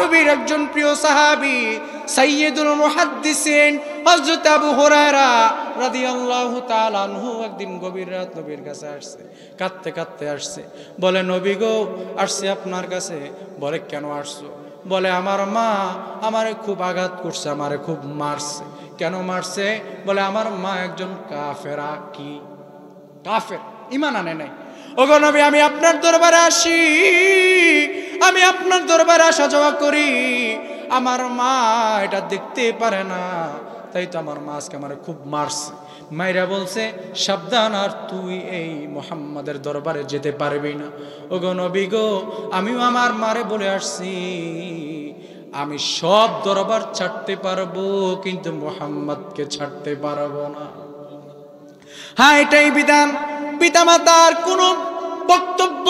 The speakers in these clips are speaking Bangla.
নবীর একজন প্রিয় সাহাবী সাইয়্যিদুল মুহাদ্দিসিন হযরত আবু হুরায়রা রাদিয়াল্লাহু তাআলা আনহু একদিন গভীর রাত নবীর কাছে আসছে, কাঁদতে কাঁদতে আসছে। বলে, নবী গো, আসছি আপনার কাছে। বলে, কেন আসছো? বলে, আমার মা আমারে খুব আঘাত করছে, আমারে খুব মারছে। কেন মারছে? বলে, আমার মা একজন কাফেরা। কি কাফের? ঈমান আনে নাই। ওগো নবী, আমি আপনার দরবারে আসি, আমি আপনার দরবারে আসা যাওয়া করি, আমার মা এটা দেখতে পারে না, তাই তো আমার মা আজকে আমার খুব মারছে। মাইরা বলছে, সাবধান, আর তুই এই মুহাম্মাদের দরবারে যেতে পারবি না। ওগো নবী গো, আমিও আমার মারে বলে আসছি, আমি সব দরবার ছাড়তে পারবো, কিন্তু মুহাম্মাদকে ছাড়তে পারবো না। হ্যাঁ, এটাই বিধান। পিতামাতার কোনো বক্তব্য,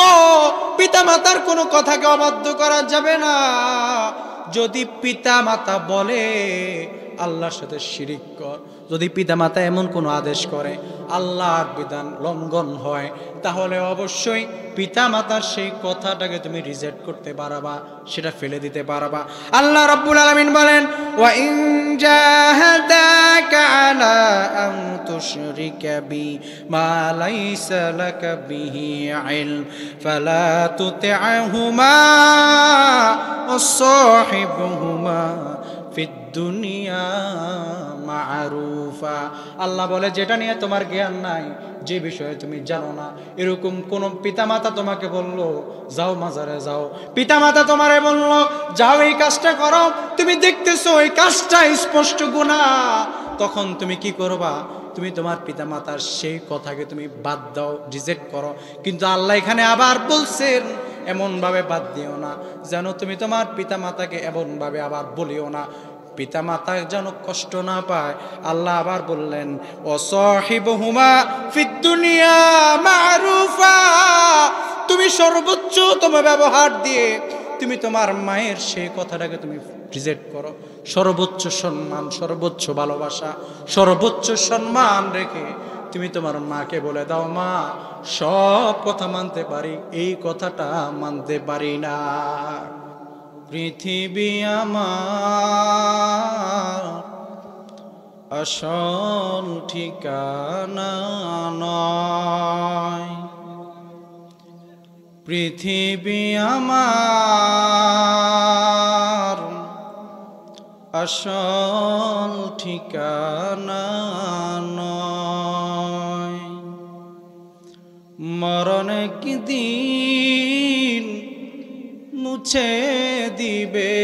পিতামাতার কোনো কথাকে অবাধ্য করা যাবে না। যদি পিতামাতা বলে আল্লাহর সাথে শিরিক কর, যদি পিতামাতা এমন কোনো আদেশ করে আল্লাহর বিধান লঙ্ঘন হয়, তাহলে অবশ্যই পিতামাতার সেই কথাটাকে তুমি রিজেক্ট করতে পারবা, সেটা ফেলে দিতে পারবা। আল্লাহ রাব্বুল আলামিন বলেন, ওয়া ইন জাহাদাকা আলা আন তুশরিকা বি মা লাইসা লাকা বিহি ইলম ফালা তুতি'হুমা ওয়া সাহিবহুমা ফিদ দুনিয়া মারুফা। আল্লাহ বলে, যেটা নিয়ে তোমার জ্ঞান নাই, যে বিষয়ে তুমি জানো না, এরকম কোন পিতামাতা তোমাকে বললো যাও মাজারে যাও, পিতামাতা তোমারে বললো যাও এই কাজটা করো, তুমি দেখতেছো এই কাজটা স্পষ্ট গুনাহ, তখন তুমি কি করবা? তুমি তোমার পিতামাতার সেই কথাকে তুমি বাদ দাও, রিজেক্ট করো। কিন্তু আল্লাহ এখানে আবার বলছেন, এমন ভাবে বাদ দিও না যেন তুমি তোমার পিতামাতাকে এমন ভাবে আবার বলিও না, পিতামাতা যেন কষ্ট না পায়। আল্লাহ আবার বললেন, ওয়াসাহিবহুমা ফিদ দুনিয়া মারুফা, তুমি সর্বোচ্চ তোমার ব্যবহার দিয়ে তুমি তোমার মায়ের সেই কথাটাকে তুমি রিজেক্ট করো। সর্বোচ্চ সম্মান, সর্বোচ্চ ভালোবাসা, সর্বোচ্চ সম্মান রেখে তুমি তোমার মাকে বলে দাও, মা সব কথা মানতে পারি, এই কথাটা মানতে পারি না। পৃথিবী আমার আসল ঠিকানা নয়, পৃথিবী আমার আসল ঠিকানা নয়। মরণ একদিন মুছে দিবে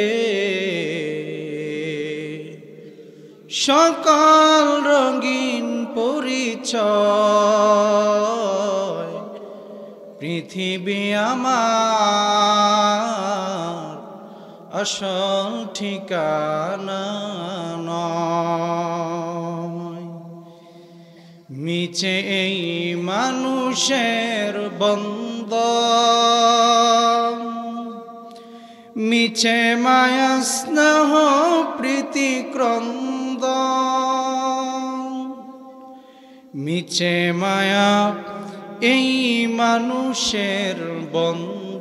সকল রঙিন পরিচয়, পৃথিবী আমার আসল ঠিকানা নয়। মিছে এই মানুষের বন্ধন, মিছে মায়া স্নেহ প্রীতি ক্রন্দন, মিছে মায়া এই মানুষের বন্ধন,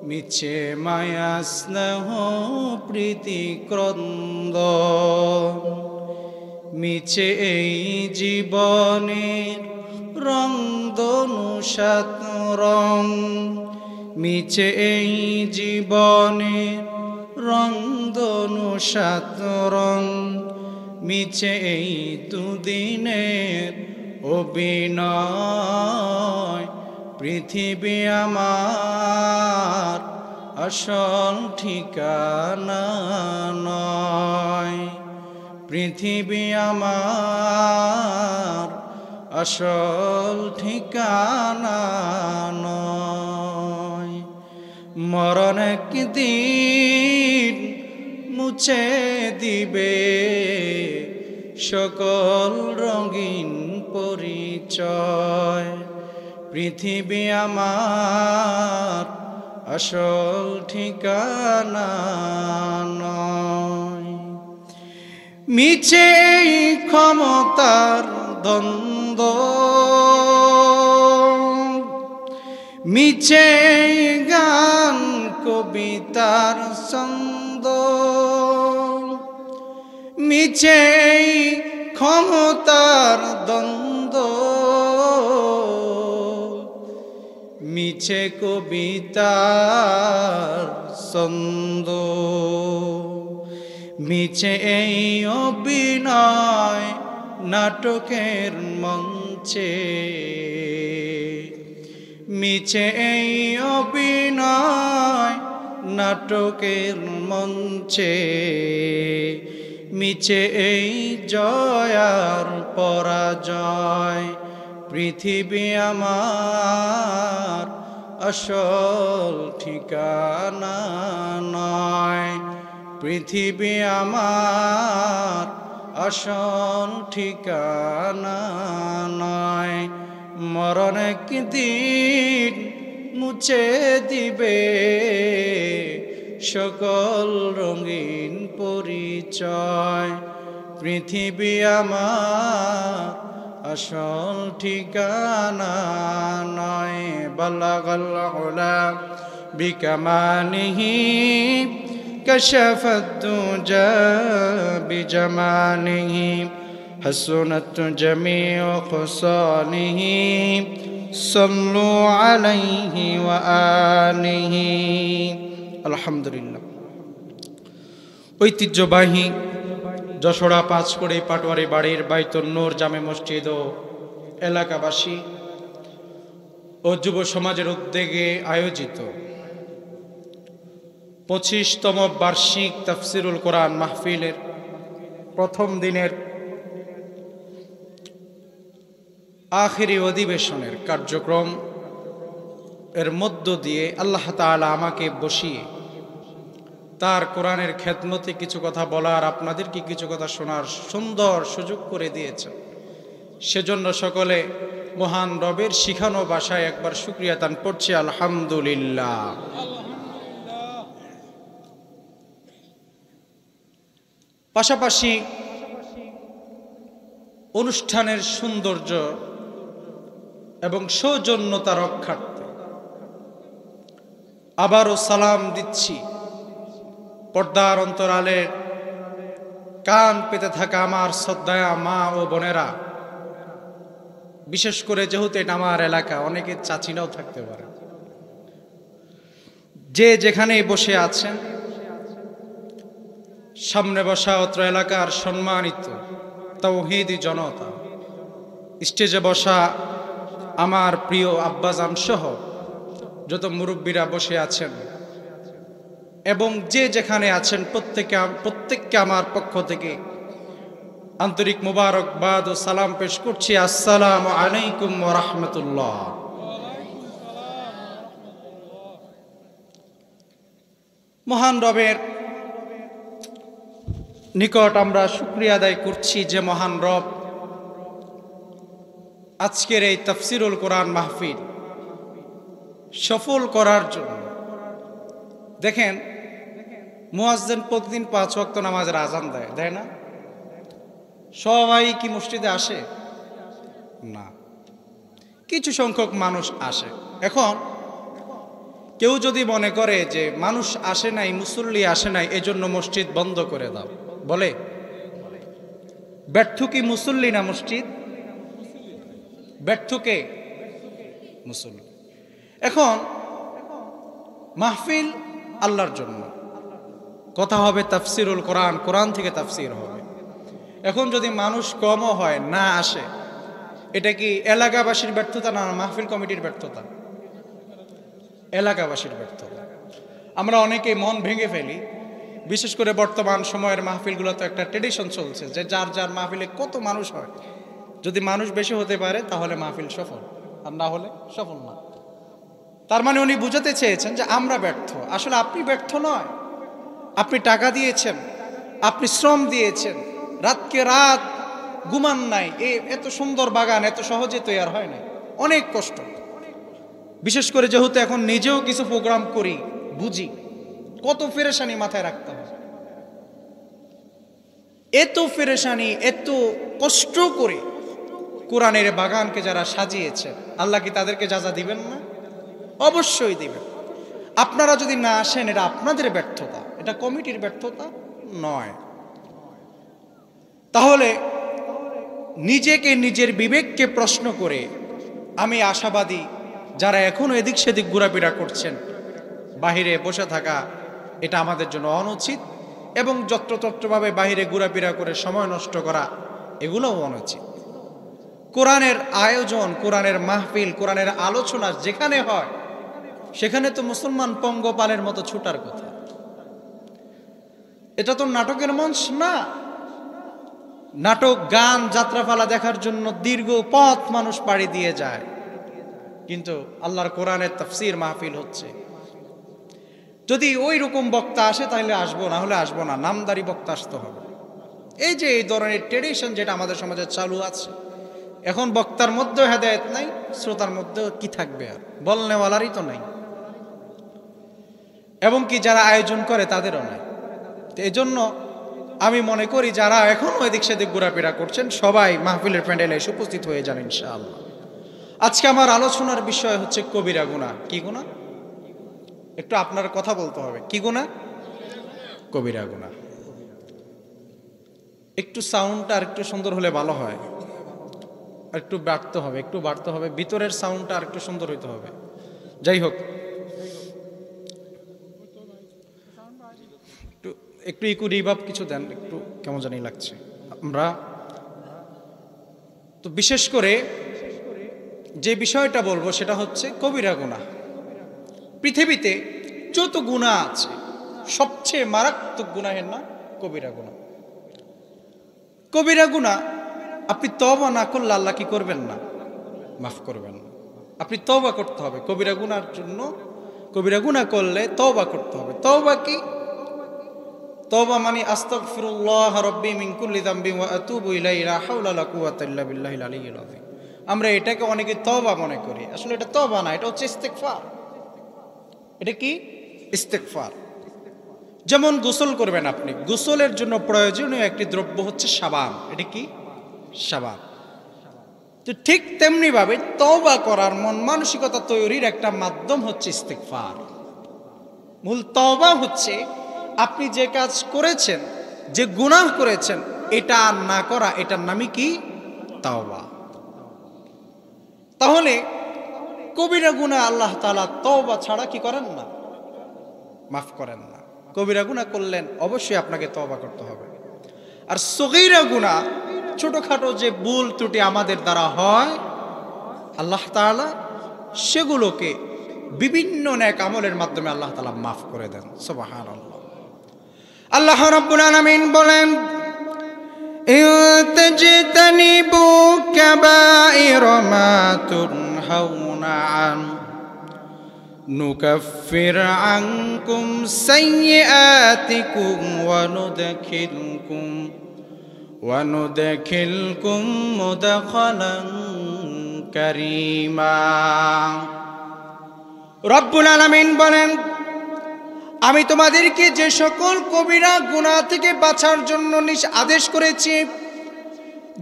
মিছে মায়া স্নেহ প্রীতি ক্রন্দন, মিছে এই জীবনের রং দনু সাত রং, মিছে এই জীবনের রং দনু সাত রং, মিছে এই দুদিনের অভিনয়, পৃথিবী আমার আসল ঠিকানা নয়, পৃথিবী আমার আসল ঠিকানা নয়। মরণ একদিন মুছে দিবে সকল রঙিন পরিচয়, পৃথিবী আমার আসল ঠিকানা নয়। মিছে ক্ষমতার দ্বন্দ্ব, মিছে গান কবিতার ছন্দ, মিছে ক্ষমতার দ্বন্দ্ব, মিছে কবিতার ছন্দ, মিছে এই অভিনয় নাটকের মঞ্চে, মিছে এই অভিনয় নাটকের মঞ্চে, মিছে এই জয়ার পরাজয়। পৃথিবী আমার আসল ঠিকানা নয়, পৃথিবী আমার আসল ঠিকানা নয়। মরণ একদিন মুছে দিবে সকল রঙিন পরিচয়। পৃথিবী আমার আসল ঠিকানা নয়। বালাগাল উলা বিকামালিহি কাশাফাদ দুজা বিজামালিহি حسنت جميع خصاله صلوا عليه وآله আলহামদুলিল্লাহ। ঐতিহ্যবাহী যশোরা পাঁচকড়ি পাটোয়ারি বাড়ির বাইতুন নূর জামে মসজিদ ও এলাকাবাসী ও যুব সমাজের উদ্যোগে আয়োজিত 25তম বার্ষিক তাফসিরুল কোরআন মাহফিলের প্রথম দিনের আখিরি অধিবেশনের কার্যক্রম এর মধ্য দিয়ে আল্লাহ তাআলা আমাকে বসিয়ে তার কোরআনের খেদমতে কিছু কথা বলার, আপনাদেরকে কিছু কথা শোনার সুন্দর সুযোগ করে দিয়েছেন। সেজন্য সকলে মহান রবের শিখানো ভাষায় একবার শুকরিয়া দান করছি, আলহামদুলিল্লাহ। পাশাপাশি অনুষ্ঠানের সৌন্দর্য এবং সৌজন্যতা রক্ষার্থে আবারও সালাম দিচ্ছি পর্দার অন্তরালে কান পেতে থাকা আমার শ্রদ্ধায়া মা ও বোনেরা। বিশেষ করে যেহেতু এটা আমার এলাকা, অনেকে চাচিনাও থাকতে পারে। যে যেখানে বসে আছেন, সামনে বসা অত্র এলাকার সম্মানিত তাওহীদি জনতা, স্টেজে বসা আমার প্রিয় আব্বাজান সহ যত মুরব্বীরা বসে আছেন এবং যে যেখানে আছেন প্রত্যেককে আমার পক্ষ থেকে আন্তরিক মোবারকবাদ ও সালাম পেশ করছি। আসসালামু আলাইকুম ওয়া রাহমাতুল্লাহ। মহান রবের নিকট আমরা শুকরিয়া আদায় করছি যে মহান রব আজকের এই তাফসিরুল কোরআন মাহফিল সফল করার জন্য, দেখেন মুয়াজ্জিন প্রতিদিন 5 ওয়াক্ত নামাজের আজান দেয় না? সবাই কি মসজিদে আসে? না, কিছু সংখ্যক মানুষ আসে। এখন কেউ যদি মনে করে যে মানুষ আসে নাই, মুসল্লি আসে নাই, এজন্য মসজিদ বন্ধ করে দাও, বলে ব্যর্থ কি মুসল্লি না মসজিদ? ব্যর্থ কে? মুসল্লি। এখন মাহফিল আল্লাহর জন্য, কথা হবে তাফসিরুল কোরআন, কোরআন থেকে তাফসির হবে। এখন যদি মানুষ কমও হয়, না আসে, এটা কি এলাকাবাসীর ব্যর্থতা না মাহফিল কমিটির ব্যর্থতা? এলাকাবাসীর ব্যর্থতা। আমরা অনেকেই মন ভেঙে ফেলি, বিশেষ করে বর্তমান সময়ের মাহফিলগুলো তো একটা ট্রেডিশন চলছে যে যার যার মাহফিলে কত মানুষ হয়, যদি মানুষ বেশি হতে পারে তাহলে মাহফিল সফল, আর না হলে সফল না। তার মানে উনি বুঝাতে চেয়েছেন যে আমরা ব্যর্থ। আসলে আপনি ব্যর্থ নয়, আপনি টাকা দিয়েছেন, আপনি শ্রম দিয়েছেন, রাতকে রাত ঘুমান নাই, এত সুন্দর বাগান এত সহজে তৈরি হয় না, অনেক কষ্ট। বিশেষ করে যেহেতু এখন নিজেও কিছু প্রোগ্রাম করি, বুঝি কত পেরেশানি মাথায় রাখতে হয়। এত পেরেশানি, এত কষ্ট করে কোরআনের বাগানকে যারা সাজিয়েছে, আল্লাহ কি তাদেরকে যাজা দিবেন না? অবশ্যই দিবেন। আপনারা যদি না আসেন এটা আপনাদের ব্যর্থতা, এটা কমিটির ব্যর্থতা নয়। তাহলে নিজেকে, নিজের বিবেককে প্রশ্ন করে আমি আশাবাদী, যারা এখনো এদিক সেদিক ঘোরাফেরা করছেন, বাহিরে বসে থাকা এটা আমাদের জন্য অনুচিত, এবং যত্রতত্রভাবে বাহিরে ঘোরাফেরা করে সময় নষ্ট করা এগুলোও অনুচিত। কোরআনের আয়োজন, কোরআনের মাহফিল, কোরআনের আলোচনা যেখানে হয় সেখানে তো মুসলমান পঙ্গপালের মতো ছুটার কথা। এটা তো নাটকের মঞ্চ না। নাটক, গান, যাত্রাপালা দেখার জন্য দীর্ঘ পথ মানুষ পাড়ি দিয়ে যায়, কিন্তু আল্লাহর কোরআনের তাফসীর মাহফিল হচ্ছে। যদি ওই রকম বক্তা আসে তাহলে আসবো, না হলে আসবো না, নামদারি বক্তা আসতে হবে। এই যে এই ধরনের ট্রেডিশন যেটা আমাদের সমাজে চালু আছে, এখন বক্তার মধ্যেও হেদায়েত নাই, শ্রোতার মধ্যেও কি থাকবে, আর বলনেওয়ালারই তো নাই, এবং কি যারা আয়োজন করে তাদেরও নাই। তো এই জন্য আমি মনে করি যারা এখনো এদিক সেদিক ঘোরাফেরা করছেন সবাই মাহফিলের প্যান্ডেলে এসে উপস্থিত হয়ে যান ইনশাআল্লাহ। আজকে আমার আলোচনার বিষয় হচ্ছে কবিরা গুনাহ। কি গুনাহ? একটু আপনার কথা বলতে হবে। কি গুনাহ? কবিরা গুনাহ। একটু সাউন্ডটা আর একটু সুন্দর হলে ভালো হয়, আর একটু বাড়তে হবে, একটু বাড়তে হবে, ভিতরের সাউন্ডটা আর একটু সুন্দর হইতে হবে। যাই হোক, একটু ইকু রিভাব কিছু দেন, একটু কেমন জানি লাগছে। আমরা তো বিশেষ করে যে বিষয়টা বলবো সেটা হচ্ছে কবিরা গুনাহ। পৃথিবীতে যত গুনাহ আছে সবচেয়ে মারাত্মক গুনাহের নাম কবিরা গুনাহ। কবিরা গুনাহ আপনি তওবা না করলে আল্লাহ কি করবেন না? মাফ করবেন না। আপনি তওবা করতে হবে। কবিরা গুনার জন্য, কবিরা গুনাহ করলে তওবা করতে হবে। তওবা কি? তওবা মানে আস্তাগফিরুল্লাহ রাব্বি মিন কুল্লি যামবি ওয়া আতুবু ইলাইহি লা হাওলা ওয়ালা কুওয়াতা ইল্লা বিল্লাহিল আলিয়্যিল আযীম। আমরা এটাকে অনেকে তওবা মনে করি, আসলে এটা তওবা না, এটা হচ্ছে ইস্তেগফার। এটা কি? ইস্তেগফার। যেমন গোসল করবেন আপনি, গোসলের জন্য প্রয়োজনীয় একটি দ্রব্য হচ্ছে সাবান। এটা কি? সাবান। তো ঠিক তেমনি ভাবে তওবা করার মন মানসিকতা তৈরির একটা মাধ্যম হচ্ছে ইস্তেগফার। মূল তওবা হচ্ছে আপনি যে কাজ করেছেন, যে গুনাহ করেছেন, এটা আর না করা, এটার নামই কি? তওবা। তাহলে কবিরা গুনাহ আল্লাহ তাআলা তওবা ছাড়া কি করেন না? মাফ করেন না। কবিরা গুনাহ করলেন অবশ্যই আপনাকে তওবা করতে হবে। আর সগীরা গুনাহ, ছোটখাটো যে ভুল ত্রুটি আমাদের দ্বারা হয়, আল্লাহ তাআলা সেগুলোকে বিভিন্ন নেক আমলের মাধ্যমে আল্লাহ তাআলা মাফ করে দেন। সুবহানাল্লাহ। আল্লাহ রাব্বুল আলামিন বলেন, ইনতাজতানিবু কাবাইরা মা তুনহাউনা আন নুকাফির আনকুম সাইয়্যাতিকুম ওয়া নুদখিলকুম মুদখালান কারীমা। রব্বুল আলামিন বলেন, আমি তোমাদেরকে যে সকল কবিরা গুনাহ থেকে বাঁচার জন্য আদেশ করেছি,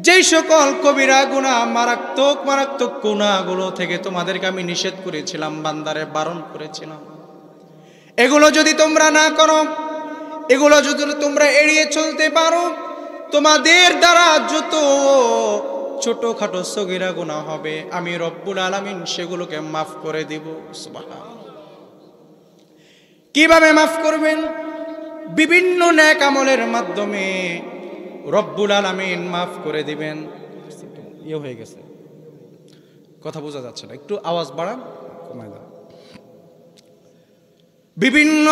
যেই সকল কবিরা গুনাহ, মারাত্মক মারাত্মক গুনাহগুলো থেকে তোমাদেরকে আমি নিষেধ করেছিলাম, বান্দারে বারণ করেছিলাম, এগুলো যদি তোমরা না করো, এগুলো যদি তোমরা এড়িয়ে চলতে পারো, তোমাদের দ্বারা যত ছোটখাটো সগীরা গুনাহ হবে আমি রব্বুল আলামিন সেগুলোকে মাফ করে দিব। সুবহানাল্লাহ। কিভাবে মাফ করবেন? বিভিন্ন নেক আমলের মাধ্যমে রব্বুল আলামিন মাফ করে দিবেন। ইয়ে হয়ে গেছে, কথা বোঝা যাচ্ছে না, একটু আওয়াজ বাড়ান, কমায় দাও। বিভিন্ন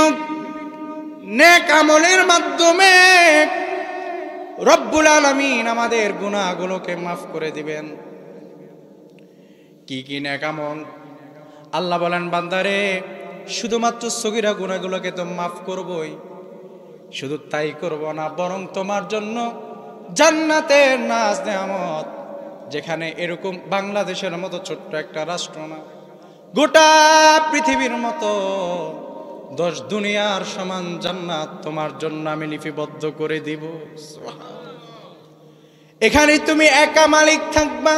নেক আমলের মাধ্যমে রব্বুল আলামিন আমাদের গুনাহগুলোকে মাফ করে দিবেন। কি কি নেক আমল? আল্লাহ বলেন, বান্দারে শুধুমাত্র সগীরা গুনাহগুলোকে তো মাফ করবই, শুধু তাই করব না, বরং তোমার জন্য জান্নাতের নাজ নেয়ামত, যেখানে এরকম বাংলাদেশের মতো ছোট্ট একটা রাষ্ট্র না, গোটা পৃথিবীর মতো 10 দুনিয়ার সমান জান্নাত তোমার জন্য আমি লিপিবদ্ধ করে দিব। এখানে তুমি একা মালিক থাকবা,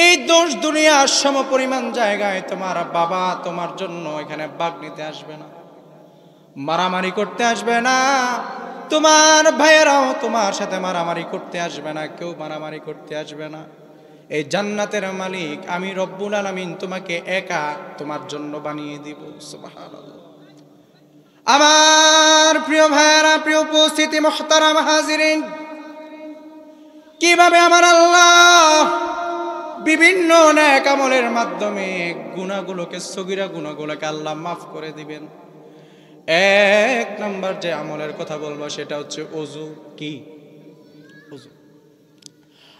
এই দোষ দুনিয়ার সম পরিমাণ জায়গায় তোমার বাবা তোমার জন্য এখানে ভাগ নিতে আসবে না, মারামারি করতে আসবে না, তোমার ভাইয়েরাও তোমার সাথে মারামারি করতে আসবে না, কেউ মারামারি করতে আসবে না। এই জান্নাতের মালিক আমি রব্বুল আলামিন তোমাকে একা তোমার জন্য বানিয়ে দিব। সুবহানাল্লাহ। আমার প্রিয় ভাইয়েরা, প্রিয় উপস্থিতি, মুহতারাম হাজিরিন, কিভাবে আমার আল্লাহ বিভিন্ন নেক আমলের মাধ্যমে গুনাহগুলোকে, সগীরা গুনাহগুলোকে আল্লাহ মাফ করে দিবেন। এক নাম্বার যে আমলের কথা বলবো সেটা হচ্ছে ওযু। কি ওযু?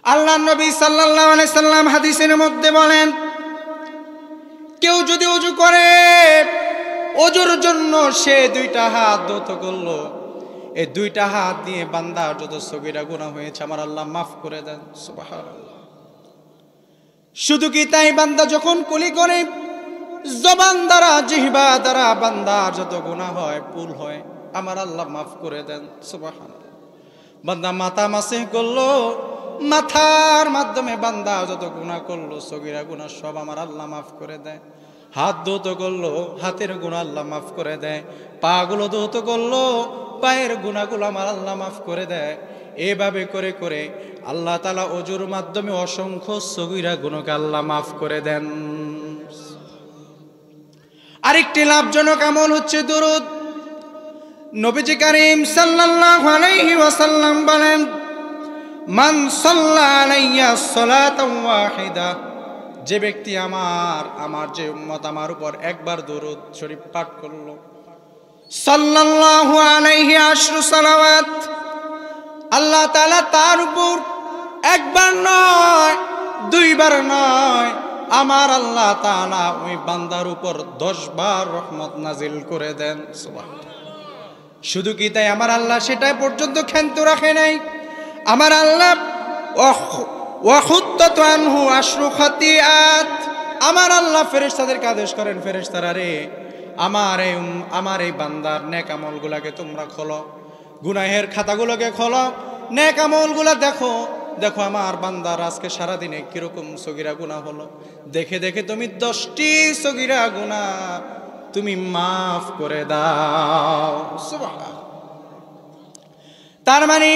আল্লাহ নবী সাল্লাল্লাহু আলাইহি সাল্লাম হাদিসের মধ্যে বলেন, কেউ যদি ওযু করে, ওযুর জন্য সে দুইটা হাত ধৌত করলো, এই দুইটা হাত দিয়ে বান্দার যত সগীরা গুনাহ হয়েছে আমার আল্লাহ মাফ করে দেন। সুবহানাল্লাহ। শুধু কি তাই, বান্দা যখন কুলি করে, জবান দ্বারা, জিহ্বা দ্বারা বান্দার যত গুনাহ হয়, ভুল হয়, আমার আল্লাহ মাফ করে দেন। সুবহানাল্লাহ। বান্দা মাথা মাসিহ করলো, মাথার মাধ্যমে বান্দা যত গুনাহ করলো, সগীরা গুনাহ সব আমার আল্লাহ মাফ করে দেয়। হাত ধৌত করলো, হাতের গুনাহ আল্লাহ মাফ করে দেয়। পা গুলো ধৌত করলো, পায়ের গুনাহগুলো আমার আল্লাহ মাফ করে দেয়। এভাবে করে করে আল্লাহ তাআলা ওযুর মাধ্যমে অসংখ্য সগীরা গুনাহকে আল্লাহ মাফ করে দেন। আরেকটি লাভজনক আমল হচ্ছে দুরূদ। নবীজি করিম সাল্লাল্লাহু আলাইহি ওয়াসাল্লাম বলেন, মান সাল্লা আলাইয়া সালাতান ওয়াহিদা, যে ব্যক্তি আমার যে উম্মত আমার উপর একবার দুরূদ শরীফ পাঠ করলো, সাল্লাল্লাহু আলাইহি আশরু সালাওয়াত, আল্লাহ তাআলা তার উপর একবার নয়, দুইবার নয়, আমার আল্লাহ তাআলা ওই বান্দার উপর 10 বার রহমত নাজিল করে দেন। সুবহানাল্লাহ। শুধু কি তাই, আমার আল্লাহ সেটা পর্যন্ত ক্ষান্ত রাখে নাই, আমার আল্লাহ ওয়াহুত্তাত আনহু আশরু খাতিয়াত, আমার আল্লাহ ফেরেশতাদেরকে আদেশ করেন, ফেরেশতারা রে, আমার এই বান্দার নেক আমলগুলোকে তোমরা খোলো, গুনাহের খাতাগুলোকে খোলো, নেক আমলগুলো দেখো, দেখো আমার বান্দার আজকে সারাদিনে কিরকম সগীরা গুনাহ হলো, দেখে দেখে তুমি 10টি সগীরা গুনাহ তুমি মাফ করে দাও। সুবহানাল্লাহ। তার মানে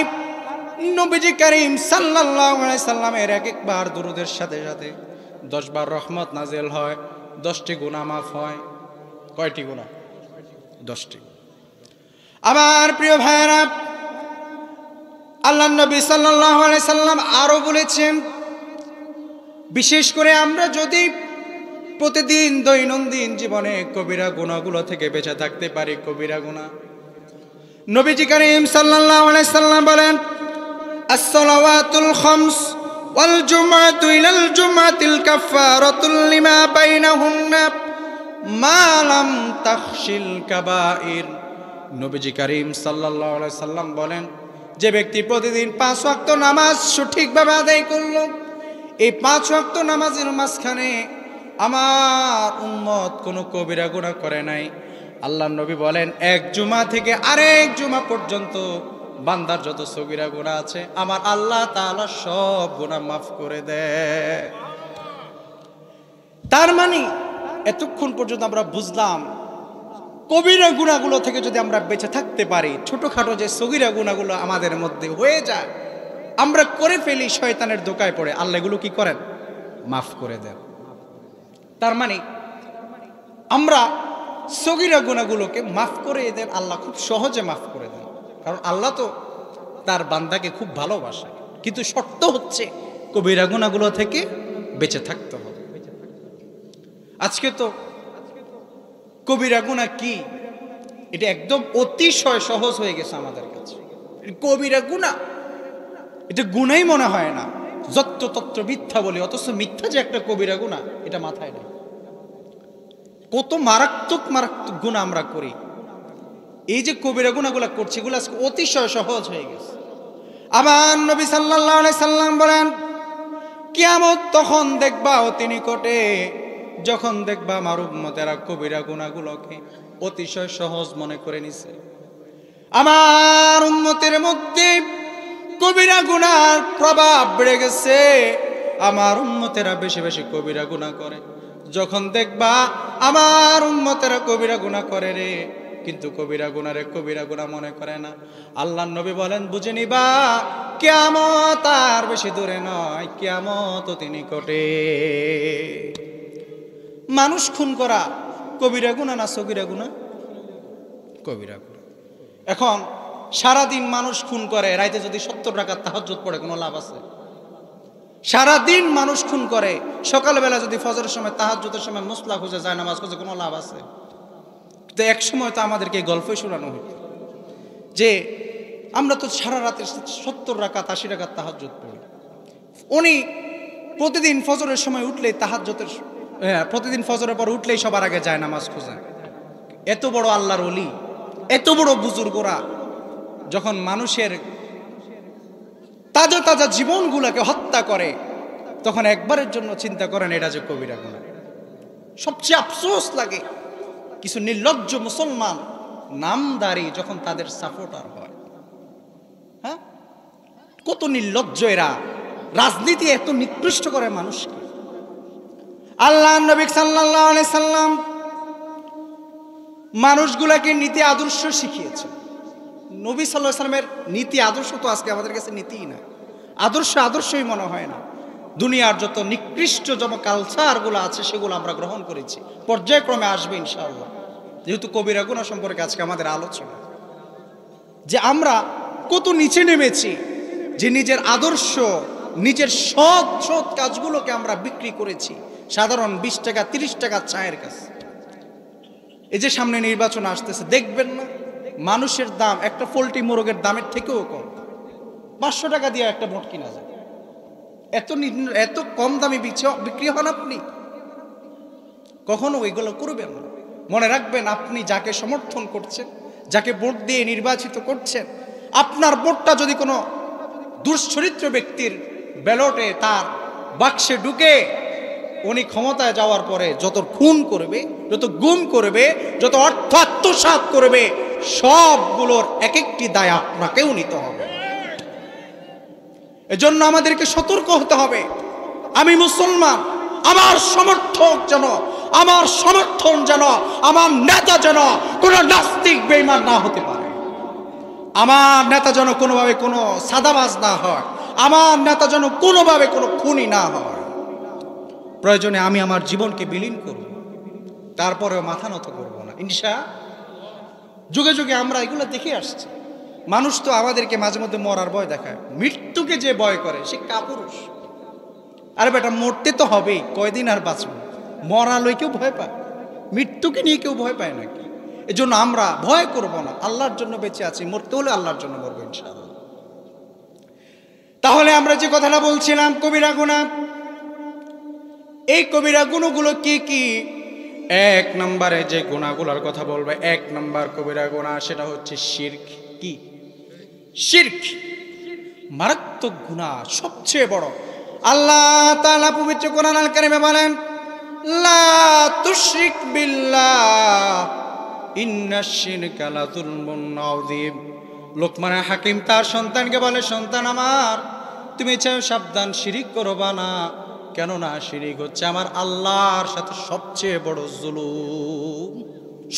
নবীজি করিম সাল্লাল্লাহু আলাইহি সাল্লামের এক একবার দুরূদের সাথে সাথে 10 বার রহমত নাজিল হয়, 10টি গুনাহ মাফ হয়। কয়টি গুনাহ? 10টি। আমার প্রিয় ভাইরা, আল্লাহ নবী সাল্লাল্লাহু আলাইহি সাল্লাম আরো বলেছেন, বিশেষ করে আমরা যদি প্রতিদিন দৈনন্দিন জীবনে কবিরা গুনাহগুলো থেকে বেঁচে থাকতে পারি, কবিরা গুনাহ, নবীজি করিম সাল্লাল্লাহু আলাইহি সাল্লাম বলেন, as-salawatul khams wal jumu'atu ilal jumu'atil kaffaratul lima bainahunna মা লাম তাখশিল কাবাইর। নবীজি করিম সাল্লাল্লাহু আলাইহি সাল্লাম বলেন, যে ব্যক্তি প্রতিদিন 5 ওয়াক্ত নামাজ সঠিকভাবে আদায় করল, এই 5 ওয়াক্ত নামাজের মাঝখানে আমার উম্মত কোনো কবিরা গুনাহ করে নাই, আল্লাহর নবী বলেন এক জুমা থেকে আরেক জুমা পর্যন্ত বান্দার যত সগীরা গুনাহ আছে আমার আল্লাহ তাআলা সব গুনাহ মাফ করে দেয়। তার মানে এতক্ষণ পর্যন্ত আমরা বুঝলাম, কবিরা গুনাহগুলো থেকে যদি আমরা বেঁচে থাকতে পারি, ছোটখাটো যে সগীরা গুনাহগুলো আমাদের মধ্যে হয়ে যায়, আমরা করে ফেলি, শয়তানের ধোকায় পড়ে, আল্লাহ এগুলো কি করেন? মাফ করে দেন। তার মানে আমরা সগীরা গুনাহগুলোকে মাফ করে দেন, আল্লাহ খুব সহজে মাফ করে দেন, কারণ আল্লাহ তো তার বান্দাকে খুব ভালোবাসে। কিন্তু শর্ত হচ্ছে কবিরা গুনাহগুলো থেকে বেঁচে থাকতে হবে। আজকে তো কবিরা গুনাহ কি, এটা একদম অতিশয় সহজ হয়ে গেছে আমাদের কাছে। কবিরা গুনাহ এটা গুনাহই মনে হয় না, যত্র তত্র মিথ্যা বলি, অথচ মিথ্যা যে একটা কবিরা গুনাহ এটা মাথায় নেই। কত মারাত্মক মারাত্মক গুনাহ আমরা করি, এই যে কবিরা গুনাহগুলো করছি, এগুলো আজকে অতিশয় সহজ হয়ে গেছে। আবার নবী সাল্লাল্লাহু আলাইহি সাল্লাম বলেন, কিয়ামত তখন দেখবা অতি নিকটে, যখন দেখবা আমার উম্মতেরা কবিরা গুনাহগুলোকে অতিশয় সহজ মনে করে নিছে। আমার উম্মতের মধ্যে কবিরা গুনাহর প্রভাব বেড়ে গেছে, আমার উম্মতেরা বেশি বেশি কবিরা গুনাহ করে। যখন দেখবা আমার উম্মতেরা কবিরা গুনাহ করে রে, কিন্তু কবিরা গুনাহ মনে করে না, আল্লাহর নবী বলেন বুঝে নিবা কিয়ামত আর বেশি দূরে নয়, কিয়ামত অতি নিকটে। মানুষ খুন করা কবিরা গুনাহ না সগীরা গুনাহ? কবিরা গুনাহ। এখন সারাদিন মানুষ খুন করে, রাইতে যদি 70 রাকাত তাহাজ্জুদ পড়ে কোনো লাভ আছে? সারাদিন মানুষ খুন করে, সকালবেলা যদি ফজরের সময় তাহাজ্জুদের সময় মুসলা খুঁজে যায়, নামাজ খুঁজে, কোনো লাভ আছে? তো এক সময় তো আমাদেরকে গল্পই শোনানো হতো যে আমরা তো সারা রাতে 70 রাকাত 80 রাকাত তাহাজ্জুদ পড়ি। উনি প্রতিদিন ফজরের সময় উঠলেই তাহাজ্জুদের, প্রতিদিন ফজরের পর উঠলেই সবার আগে যায় নামাজ খুঁজে। এত বড় আল্লাহর ওলি, এত বড় বুজুর্গরা যখন মানুষের তাজা তাজা জীবনগুলোকে হত্যা করে, তখন একবারের জন্য চিন্তা করেন এটা যে কবিরা গুনাহ। সবচেয়ে আফসোস লাগে কিছু নির্লজ্জ মুসলমান নামদারি যখন তাদের সাপোর্টার হয়। হ্যাঁ, কত নির্লজ্জ এরা! রাজনীতি এত নিকৃষ্ট করে মানুষকে। আল্লাহ নবী সাল্লাল্লাহু আলাইহি সাল্লাম মানুষগুলাকে নীতি আদর্শ শিখিয়েছেন। নবী সাল্লাল্লাহু আলাইহি সাল্লামের নীতি আদর্শ তো আজকে আমাদের কাছে নীতিই না, আদর্শই মনে হয় না। দুনিয়ার যত নিকৃষ্ট যত কালচারগুলো আছে সেগুলো আমরা গ্রহণ করেছি, পর্যায়ক্রমে আসবে ইনশাআল্লাহ। যেহেতু কবিরা গুনাহ সম্পর্কে আজকে আমাদের আলোচনা, যে আমরা কত নিচে নেমেছি, যে নিজের আদর্শ, নিজের সৎ কাজগুলোকে আমরা বিক্রি করেছি সাধারণ 20 টাকা 30 টাকা চায়ের কাছে। এই যে সামনে নির্বাচন আসতেছে, দেখবেন না মানুষের দাম একটা পোল্ট্রি মোরগের দামের থেকেও কম, 500 টাকা দিয়ে একটা ভোট কিনা যায়। এত কম দামে বিক্রি হন আপনি? কখনো ওইগুলো করবেন না। মনে রাখবেন, আপনি যাকে সমর্থন করছেন, যাকে ভোট দিয়ে নির্বাচিত করছেন, আপনার ভোটটা যদি কোনো দুশ্চরিত্র ব্যক্তির ব্যালটে তার বাক্সে ঢুকে, উনি ক্ষমতায় যাওয়ার পরে যত খুন করবে, যত গুম করবে, যত অর্থ আত্মসাৎ করবে, সবগুলোর এক একটি দায় আপনাকেও নিতে হবে। এজন্য আমাদেরকে সতর্ক হতে হবে। আমি মুসলমান, আমার সমর্থন যেন আমার নেতা যেন কোন নাস্তিক বেঈমান না হতে পারে। আমার নেতা যেন কোনোভাবে কোনো সাদাবাজ না হয়, আমার নেতা যেন কোনোভাবে কোনো খুনি না হয়। প্রয়োজনে আমি আমার জীবনকে বিলীন করব, তারপরেও মাথা নত করব না ইনশাআল্লাহ। যুগে যুগে আমরা এগুলো দেখে আসছি। মানুষ তো আমাদেরকে মাঝে মধ্যে মরার ভয় দেখায়, মৃত্যুকে যে ভয় করে সে কাপুরুষ। আরে বেটা, মরতে তো হবেই, কয়দিন আর বাঁচব? মরালই কেউ ভয় পায়? মৃত্যুকে নিয়ে কেউ ভয় পায় নাকি? এজন্য আমরা ভয় করব না, আল্লাহর জন্য বেঁচে আছি, মরতে হলে আল্লাহর জন্য মরবো ইনশাআল্লাহ। তাহলে আমরা যে কথাটা বলছিলাম কবিরা গুনাহ, এই কবিরা গুনাহগুলো কি কি? 1 নম্বরে যে গুনাহগুলোর কথা বলবে, 1 নম্বর কবিরা গুনাহ সেটা হচ্ছে শিরক। কি? শিরক মারাত্মক গুনাহ, সবচেয়ে বড়। আল্লাহ তাআলা পবিত্র কোরআন আল কারীমে বলেন, লা তুশরিক বিল্লাহ ইন্নাশ শিরকা লাযুলমুন আযীম। লোকমান হাকিম তার সন্তানকে বলে, সন্তান আমার, তুমি চাও সাবধান, শিরিক করবা না, কেননা শিরিক হচ্ছে আমার আল্লাহর সাথে সবচেয়ে বড় জুলুম,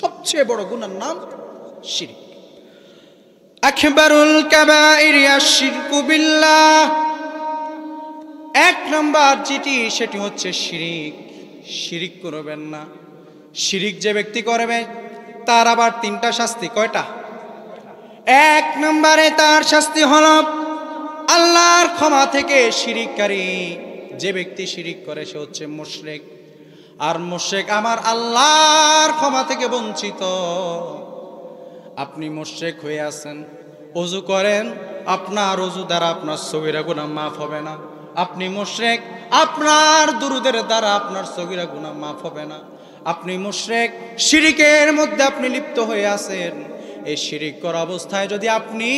সবচেয়ে বড় গুনার নাম শিরিক। আকবারুল কাবাইর আশ-শিরকু বিল্লাহ। 1 নম্বর যেটি, সেটি হচ্ছে শিরিক। শিরিক করবেন না। শিরিক যে ব্যক্তি করবে তার আবার 3টা শাস্তি। কয়টা? 1 নম্বরে তার শাস্তি হলো আল্লাহর ক্ষমা থেকে শিরিককারী। যে ব্যক্তি শিরিক করে সে হচ্ছে মুশরিক, আর মুশরিক আমার আল্লাহর ক্ষমা থেকে বঞ্চিত। আপনি মুশরিক হয়ে আছেন, ওযু করেন, আপনার ওযু দ্বারা আপনার সগীরা গুনাহ মাফ হবে না। আপনি মুশরিক, আপনার দুরুদের দ্বারা আপনার সগীরা গুনাহ মাফ হবে না। আপনি মুশরিক, শিরিকের মধ্যে আপনি লিপ্ত হয়ে আছেন। এই শিরিক করা অবস্থায় যদি আপনি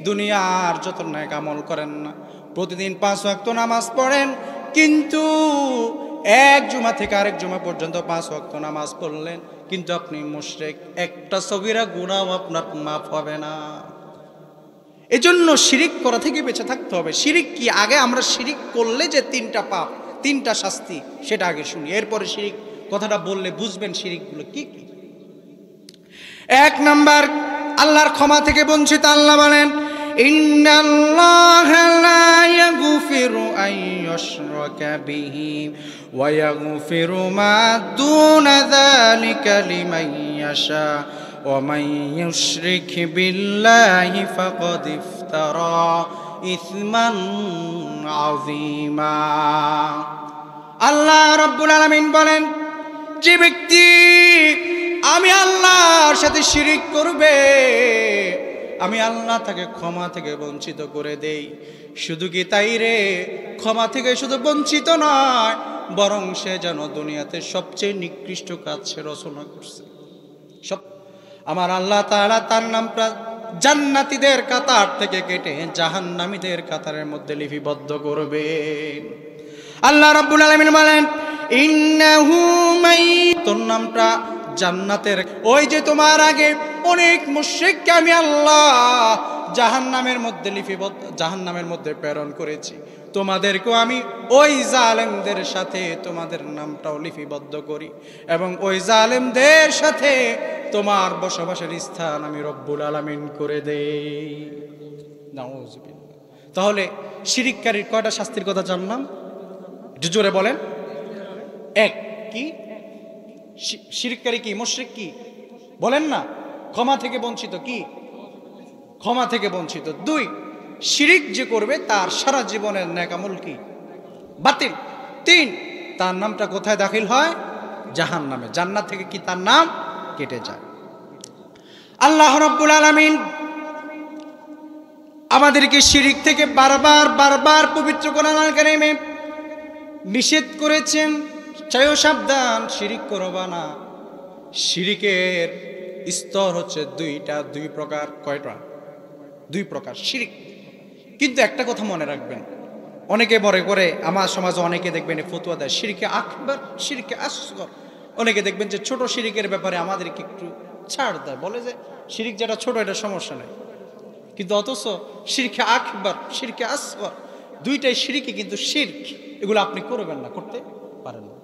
দুনিয়ার যত নেক আমল করেন না, প্রতিদিন 5 ওয়াক্ত নামাজ পড়েন, কিন্তু এক জুমা থেকে আরেক জুমা পর্যন্ত 5 ওয়াক্ত নামাজ পড়লেন, কিন্তু আপনি মুশরিক, একটা সগীরা গুনাহ আপনার মাফ হবে না। এজন্য শিরিক করা থেকে বেঁচে থাকতে হবে। শিরিক কি? আগে আমরা শিরিক করলে যে 3টা পাপ, 3টা শাস্তি, সেটা আগে শুনি, এরপরে শিরিক কথাটা বললে বুঝবেন শিরিকগুলো কি কি। 1 নাম্বার, আল্লাহর ক্ষমা থেকে বঞ্চিত। আল্লাহ বলেন, ইন্নাল্লাহা লা ইয়াগফিরু আন ইউশরাকা বিহি ওয়া ইয়াগফিরু মা দুনা যালিকা লিমান ইয়াশা ওয়া মান ইউশরিক বিল্লাহি ফাকাদ ইফতারা ইসমান আযীমা। আল্লাহ রাব্বুল আলামিন বলেন, যে ব্যক্তি আমি আল্লাহর সাথে শিরিক করবে, আমি আল্লাহ তাকে ক্ষমা থেকে বঞ্চিত করে দেই। শুধু কি তাই রে, ক্ষমা থেকে শুধু বঞ্চিত নয়, বরং সে যেন দুনিয়াতে সবচেয়ে নিকৃষ্ট কাজ সে রচনা করছে। সব আমার আল্লাহ তাআলা তার নামটা জান্নাতীদের কাতার থেকে কেটে জাহান্নামীদের কাতারের মধ্যে লিপিবদ্ধ করবেন। আল্লাহ রাব্বুল আলামিন বলেন, ইন্নাহু মাই, তোর নামটা জান্নাতের, ওই যে তোমার আগে অনেক মুশরিককে আমি আল্লাহ জাহান্নামের মধ্যে লিপিবদ্ধ, জাহান্নামের মধ্যে প্রেরণ করেছি, তোমাদেরকেও আমি ওই জালেমদের সাথে তোমাদের নামটাও লিপিবদ্ধ করি এবং ওই জালেমদের সাথে তোমার বসবাসের স্থান আমি রব্বুল আলামিন করে দেই। নাউযুবিল্লাহ। তাহলে শিরিককারীর কয়টা শাস্তির কথা জানলাম? একটু জোরে বলেন। 1 কি? শিরিককারী কি? মুশরিক কি? বলেন না। ক্ষমা থেকে বঞ্চিত কি? ক্ষমা থেকে বঞ্চিত। 2, শিরিক যে করবে তার সারা জীবনের নেক আমল কি? বাতিল। 3, তার নামটা কোথায় দাখিল হয়? জাহান্নামে। জান্নাত থেকে কি তার নাম কেটে যায়। আল্লাহ রাব্বুল আলামিন আমাদেরকে শিরিক থেকে বারবার পবিত্র কোরআনুল কারীমে নিষেধ করেছেন, চাইও সাবধান, শিরিক করবা না। শিরিকের স্তর হচ্ছে 2 প্রকার। কয়টা? 2 প্রকার শিরিক। কিন্তু একটা কথা মনে রাখবেন, অনেকে মনে করে, আমার সমাজে অনেকে দেখবেন ফতোয়া দেয় শিরকে আকবার, শিরকে আসগর। অনেকে দেখবেন যে ছোট শিরিকের ব্যাপারে আমাদেরকে একটু ছাড় দেয়, বলে যে শিরিক যেটা ছোট এটা সমস্যা নেই। কিন্তু অথচ শিরকে আকবার, শিরকে আসগর, 2টাই শিরিকই, কিন্তু শিরক এগুলো আপনি করবেন না, করতে পারেন না।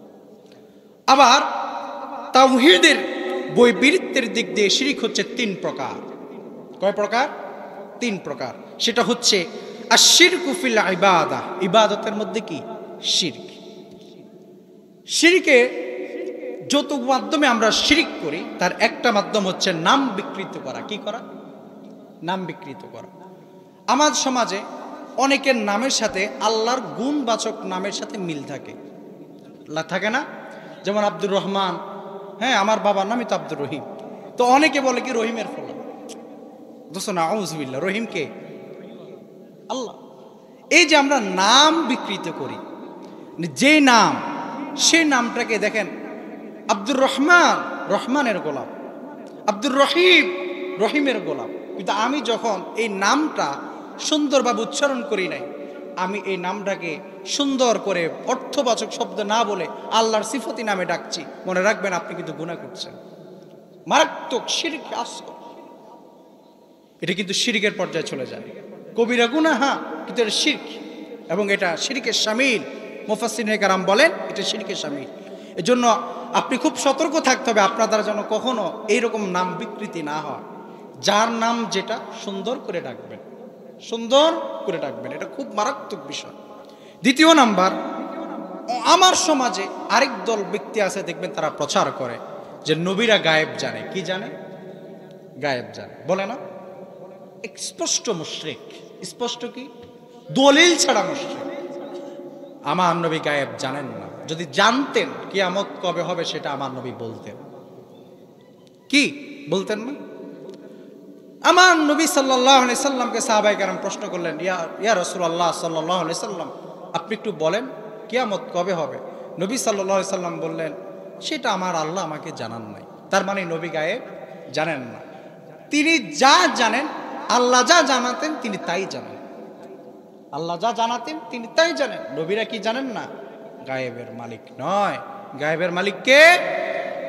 আবার তাওহীদের বৈপরীত্যের দিক দিয়ে শিরিক হচ্ছে 3 প্রকার। কয় প্রকার? 3 প্রকার। সেটা হচ্ছে আশ-শিরকু ফিল ইবাদাহ, ইবাদতের মধ্যে কি? শিরক। শিরকে যত মাধ্যমে আমরা শিরিক করি তার একটা মাধ্যম হচ্ছে নাম বিকৃত করা। কি করা? নাম বিকৃত করা। আমার সমাজে অনেকের নামের সাথে আল্লাহর গুণবাচক নামের সাথে মিল থাকে, থাকে না? যেমন আব্দুর রহমান, হ্যাঁ, আমার বাবার নামই তো আব্দুর রহিম, তো অনেকে বলে কি রহিমের ফলা। দোস্ত নাউযুবিল্লাহ, রহিম কে? আল্লাহ। এই যে আমরা নাম বিকৃত করি, যে নাম, সেই নামটাকে দেখেন, আব্দুর রহমান রহমানের গোলাম, আব্দুর রহিম রহিমের গোলাম। কিন্তু আমি যখন এই নামটা সুন্দরভাবে উচ্চারণ করি নাই, আমি এই নামটাকে সুন্দর করে অর্থবাচক শব্দ না বলে আল্লাহর সিফতি নামে ডাকছি, মনে রাখবেন আপনি কিন্তু গুনাহ করছেন, মারাত্মক শিরক আসগর। এটা কিন্তু শিরকের পর্যায়ে চলে যায়, কবিরা গুনাহ, হ্যাঁ, কিন্তু এটা শিরক এবং এটা শিরকের শামিল। মুফাসসিরিনে কেরাম বলেন এটা শিরকের শামিল। এজন্য আপনি খুব সতর্ক থাকতে হবে আপনার দ্বারা যেন কখনো এইরকম নাম বিকৃতি না হয়। যার নাম যেটা সুন্দর করে ডাকবেন, সুন্দর করে ডাকবেন, এটা খুব মারাত্মক বিষয়। 2 নাম্বার, আমার সমাজে আরেক দল ব্যক্তি আছে, দেখবেন তারা প্রচার করে যে নবীরা গায়েব জানে। কি জানে? গায়েব জানে, বলে না? স্পষ্ট মুশরিক, স্পষ্ট কি? দলিল ছাড়া মুশরিক। আমার নবী গায়েব জানেন না, যদি জানতেন কিয়ামত কবে হবে সেটা আমার নবী বলতেন। কি বলতেন না? আমার নবী সাল্লাল্লাহু আলাইহি সাল্লামকে সাহাবায়ে কেরাম প্রশ্ন করলেন, ইয়া রাসূলুল্লাহ সাল্লাল্লাহু আলাইহি সাল্লাম, আপনি একটু বলেন কিয়ামত কবে হবে? নবী সাল্লাল্লাহু আলাইহি সাল্লাম বললেন, সেটা আমার আল্লাহ আমাকে জানান নাই। তার মানে নবী গায়েব জানেন না। তিনি যা জানেন, আল্লাহ যা জানাতেন তিনি তাই জানেন। আল্লাহ যা জানাতেন তিনি তাই জানেন। নবীরা কি জানেন না? গায়েবের মালিক নয়। গায়েবের মালিক কে?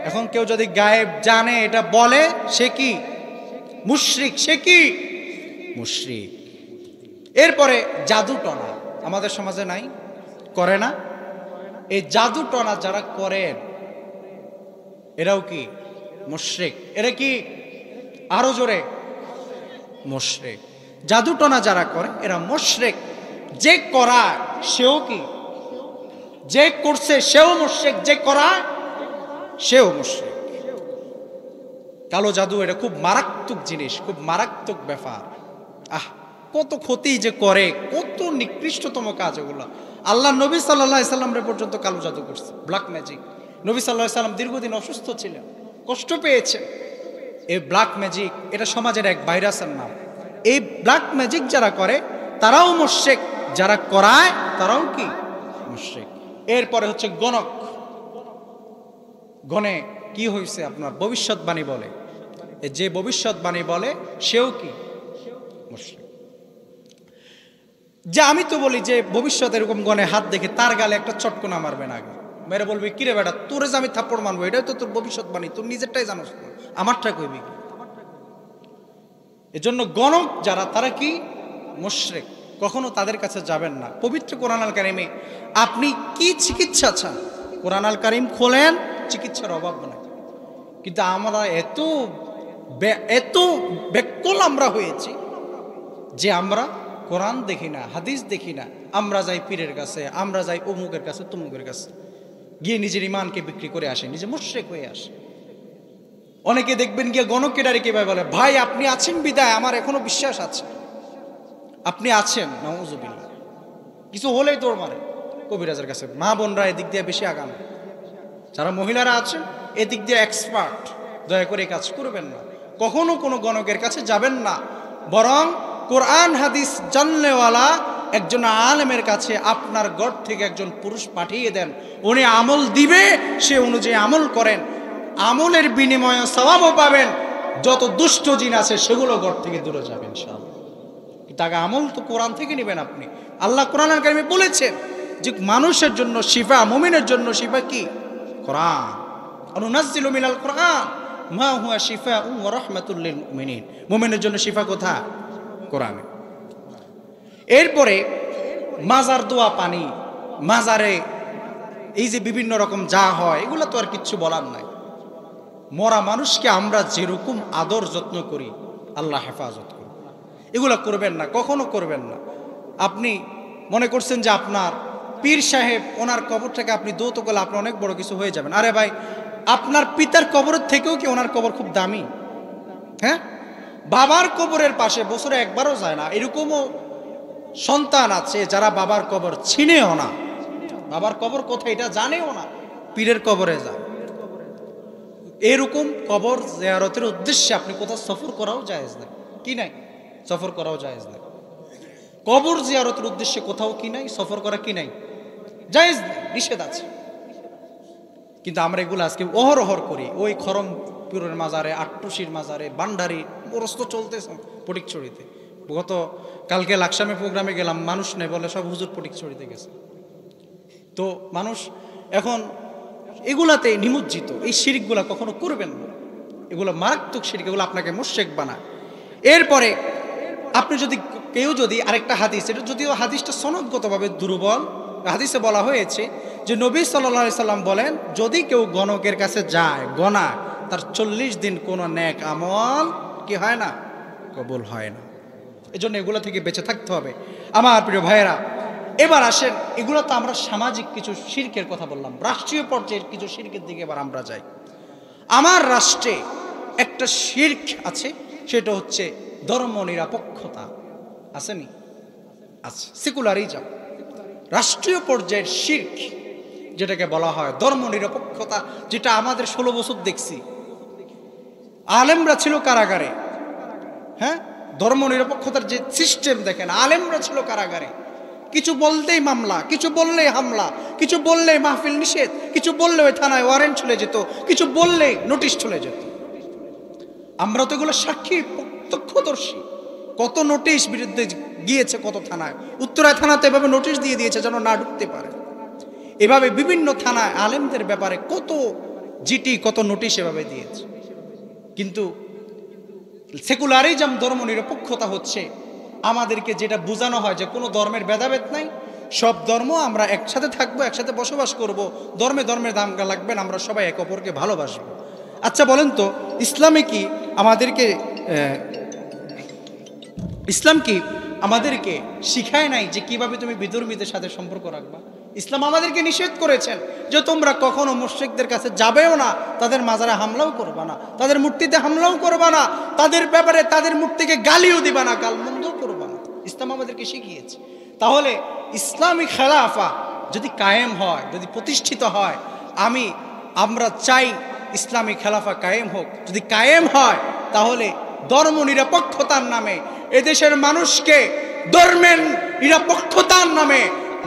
এখন কেউ যদি গায়েব জানে এটা বলে, সে কি? মুশরিক। সে কি? মুশরিক। এরপরে জাদু টনা আমাদের সমাজে নাই, করে না? এই জাদু টনা যারা করেন এরাও কি মুশরিক? এরা কি? আরো জোরে, মুশরিক। জাদু টনা যারা করে এরা মুশরিক। যে করায় সেও কি? যে করছে সেও মুশরিক, যে করায় সেও মুশরিক। কালো জাদু এটা খুব মারাত্মক জিনিস, খুব মারাত্মক ব্যাপার। কত ক্ষতি যে করে, কত নিকৃষ্টতম কাজ এগুলো। আল্লাহ নবী সাল্লাল্লাহু আলাইহি সাল্লাম পর্যন্ত কালো জাদু করছে, ব্ল্যাক ম্যাজিক। নবী সাল্লাল্লাহু আলাইহি সাল্লাম দীর্ঘদিন অসুস্থ ছিলেন, কষ্ট পেয়েছেন। এই ব্ল্যাক ম্যাজিক এটা সমাজের এক ভাইরাসের নাম। এই ব্ল্যাক ম্যাজিক যারা করে তারাও মুশরিক, যারা করায় তারাও কি? মুশরিক। এরপরে হচ্ছে গণক। গণে কি হয়েছে? আপনার ভবিষ্যৎবাণী বলে। যে ভবিষ্যৎবাণী বলে সেও কি? মুশরিক। যে আমি তো বলি যে ভবিষ্যৎ এরকম গণে হাত দেখে তার গালে একটা চটকনা মারবেন আগে, মেরে বলবি কিরে বেটা তোরে যে আমি থাপ্পড় মারবো, এটাই তো তোর ভবিষ্যৎবাণী, তোর নিজেরটাই জানোস না, আমারটা কইবি কি? এজন্য গণক যারা তারা কি? মুশরিক। কখনো তাদের কাছে যাবেন না। পবিত্র কোরআন আল কারিমে আপনি কি চিকিৎসা চান, কোরআন আল কারিম খোলেন, চিকিৎসার অভাব নাই। কিন্তু আমরা এত ব্যাকুল আমরা হয়েছি যে আমরা কোরআন দেখি না, হাদিস দেখি না, আমরা যাই পীরের কাছে, আমরা যাই অমুকের কাছে, তমুকের কাছে, গিয়ে নিজের ইমানকে বিক্রি করে আসে, নিজে মুশরিক হয়ে আসে। অনেকে দেখবেন গিয়ে গণককে ডারে কিভাবে বলে, ভাই আপনি আছেন বিদায় আমার এখনো বিশ্বাস আছে, আপনি আছেন, নাউযুবিল্লাহ। কিছু হলেই দৌড় মারে কবিরাজের কাছে। মা বোনরা এদিক দিয়ে বেশি আগাম, যারা মহিলারা আছেন এদিক দিয়ে এক্সপার্ট, দয়া করে কাজ করবেন না। কখনো কোনো গণকের কাছে যাবেন না, বরং কোরআন হাদিস জানলেওয়ালা একজন আলেমের কাছে আপনার ঘর থেকে একজন পুরুষ পাঠিয়ে দেন, উনি আমল দিবে, সে অনুযায়ী আমল করেন, আমলের বিনিময়ে সওয়াবও পাবেন। যত দুষ্ট জিন আছে সেগুলো ঘর থেকে দূরে যাবে ইনশাআল্লাহ। তাকে আমল তো কোরআন থেকে নেবেন আপনি। আল্লাহ কোরআনের কারিমে বলেছেন যে মানুষের জন্য শিফা, মুমিনের জন্য শিফা কি? কোরআন। অনুনাজ্জিলু মিনাল কোরআন মা হুয়া শিফাউন ওয়া রাহমাতুল লিল মুমিনিন। মুমিনের জন্য শিফা কোথায়? কোরআনে। এরপরে মাজার দোয়া পানি, মাজারে এই যে বিভিন্ন রকম যা হয় এগুলো তো আর কিচ্ছু বলার নাই। মরা মানুষকে আমরা যেরকম আদর যত্ন করি আল্লাহ হেফাজত করি, এগুলো করবেন না, কখনো করবেন না। আপনি মনে করছেন যে আপনার পীর সাহেব ওনার কবর থেকে আপনি দৌত করলে আপনি অনেক বড় কিছু হয়ে যাবেন। আরে ভাই, আপনার পিতার কবরের থেকেও কি ওনার কবর খুব দামি? হ্যাঁ, বাবার কবরের পাশে বছরে একবারও যায় না, এরকমও সন্তান আছে যারা বাবার কবর চিনেও না, বাবার কবর কোথায় এটা জানেও না, পীরের কবরে যায়। এরকম কবর জিয়ারতের উদ্দেশ্যে আপনি কোথাও সফর করাও জায়েজ নাই, কি নাই? সফর করাও জায়েজ নাই। কবর জিয়ারতের উদ্দেশ্যে কোথাও কি নাই? সফর করা কি নাই? জায়েজ, নিষেধ আছে। কিন্তু আমরা এগুলো আজকে অহরহর করি। ওই খরমপুরের মাজারে, আটটুসির মাজারে, বান্ডারি প্রস্ত চলতেছে ফটিকছড়িতে। গত কালকে লাকসামে প্রোগ্রামে গেলাম, মানুষ নেই বলে সব হুজুর ফটিকছড়িতে গেছে। তো মানুষ এখন এগুলাতে নিমজ্জিত। এই শিরকগুলা কখনো করবেন না, এগুলো মারাত্মক শিরক, এগুলো আপনাকে মুশরিক বানায়। এরপরে আপনি যদি কেউ যদি আরেকটা হাদিস, এটা যদিও হাদিসটা সনদগতভাবে দুর্বল, হাদিসে বলা হয়েছে যে নবী সাল্লাল্লাহু আলাইহি সাল্লাম বলেন, যদি কেউ গণকের কাছে যায়, গণা তার 40 দিন কোনো নেক আমল কি হয় না? কবুল হয় না। এজন্য এগুলো থেকে বেঁচে থাকতে হবে আমার প্রিয় ভাইয়েরা। এবার আসেন, এগুলো তো আমরা সামাজিক কিছু শিরকের কথা বললাম, রাষ্ট্রীয় পর্যায়ের কিছু শিরকের দিকে এবার আমরা যাই। আমার রাষ্ট্রে একটা শিরক আছে, সেটা হচ্ছে ধর্ম নিরপেক্ষতা। আসেনি? আচ্ছা, সেকুলারিজম, রাষ্ট্রীয় পর্যায়ের শিরক যেটাকে বলা হয় ধর্ম নিরপেক্ষতা, যেটা আমাদের 16 বছর দেখছি। আলেমরা ছিল কারাগারে, হ্যাঁ, ধর্ম নিরপেক্ষতার যে সিস্টেম দেখেন, আলেমরা ছিল কারাগারে, কিছু বলতেই মামলা, কিছু বললেই হামলা, কিছু বললেই মাহফিল নিষেধ, কিছু বললে ওই থানায় ওয়ারেন্ট চলে যেত, কিছু বললেই নোটিশ চলে যেত। আমরা তো এগুলো সাক্ষী, প্রত্যক্ষদর্শী। কত নোটিশ বিরুদ্ধে গিয়েছে, কত থানায়, উত্তরায় থানাতে এভাবে নোটিশ দিয়ে দিয়েছে যেন না ঢুকতে পারে। এভাবে বিভিন্ন থানায় আলেমদের ব্যাপারে কত জিটি, কত নোটিশ এভাবে দিয়েছে। কিন্তু সেকুলারিজম, ধর্ম নিরপেক্ষতা হচ্ছে আমাদেরকে যেটা বোঝানো হয় যে কোনো ধর্মের ভেদাভেদ নাই, সব ধর্ম আমরা একসাথে থাকবো, একসাথে বসবাস করব, ধর্মে ধর্মের দাঙ্গা লাগবে না, আমরা সবাই একে অপরকে ভালোবাসবো। আচ্ছা বলেন তো, ইসলাম কি আমাদেরকে শিখায় নাই যে কিভাবে তুমি বিধর্মীদের সাথে সম্পর্ক রাখবা? ইসলাম আমাদেরকে নিষেধ করেছেন যে তোমরা কখনো মুশরিকদের কাছে যাবেও না, তাদের মাজারে হামলাও করবা না, তাদের মূর্তিতে হামলাও করবা না, তাদের ব্যাপারে তাদের মূর্তিকে গালিও দিবা না, গালমন্দও করবা না। ইসলাম আমাদেরকে শিখিয়েছে। তাহলে ইসলামী খেলাফা যদি কায়েম হয়, যদি প্রতিষ্ঠিত হয়, আমরা চাই ইসলামী খেলাফা কায়েম হোক। যদি কায়েম হয় তাহলে ধর্ম নিরপেক্ষতার নামে এদেশের মানুষকে, ধর্মের নিরপেক্ষতার নামে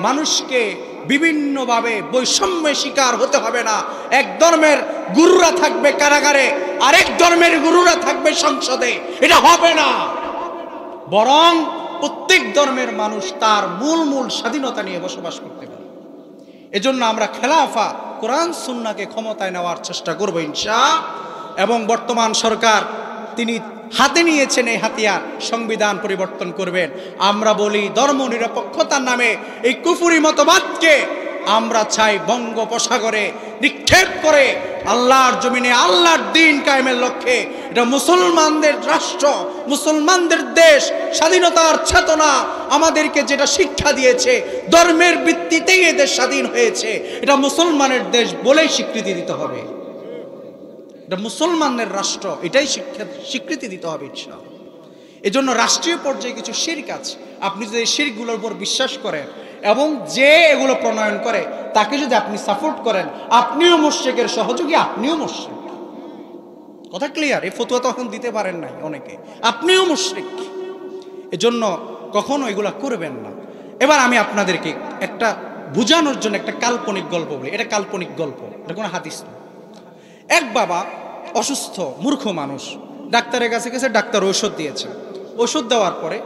মানুষকে বিভিন্নভাবে বৈষম্যের শিকার হতে হবে না। এক ধর্মের গুরুরা থাকবে কারাগারে, আরেক ধর্মের গুরুরা থাকবে সংসদে, এটা হবে না। বরং প্রত্যেক ধর্মের মানুষ তার মূল স্বাধীনতা নিয়ে বসবাস করতে পারে। এজন্য আমরা খেলাফা কোরআন সুন্নাহকে ক্ষমতায় নেওয়ার চেষ্টা করব ইনশাআল্লাহ। এবং বর্তমান সরকার তিনি হাতে নিয়েছেন এই হাতিয়ার, সংবিধান পরিবর্তন করবেন। আমরা বলি ধর্ম নিরপেক্ষতার নামে এই কুফরি মতবাদকে আমরা চাই বঙ্গোপসাগরে নিক্ষেপ করে আল্লাহর জমিনে আল্লাহর দ্বীন কায়েমের লক্ষ্যে। এটা মুসলমানদের রাষ্ট্র, মুসলমানদের দেশ, স্বাধীনতার চেতনা আমাদেরকে যেটা শিক্ষা দিয়েছে, ধর্মের ভিত্তিতেই এ দেশ স্বাধীন হয়েছে, এটা মুসলমানের দেশ বলেই স্বীকৃতি দিতে হবে। এটা মুসলমানদের রাষ্ট্র, এটাই স্বীকৃতি দিতে হবে ইনশাআল্লাহ। এজন্য রাষ্ট্রীয় পর্যায়ে কিছু শিরক আছে, আপনি যদি এই শিরকগুলোর উপর বিশ্বাস করেন এবং যে এগুলো প্রণয়ন করে তাকে যদি আপনি সাপোর্ট করেন, আপনিও মুশরিকের সহযোগী, আপনিও মুশরিক। কথা ক্লিয়ার? এই ফতোয়া তো এখন দিতে পারেন নাই অনেকে, আপনিও মুশরিক। এজন্য কখনো এগুলা করবেন না। এবার আমি আপনাদেরকে একটা বোঝানোর জন্য একটা কাল্পনিক গল্প বলি। এটা কাল্পনিক গল্প, এটা কোনো হাদিস না। এক বাবা অসুস্থ, মূর্খ মানুষ, ডাক্তারের কাছে গেছে, ডাক্তার ঔষধ দিয়েছে। ওষুধ দেওয়ার পরে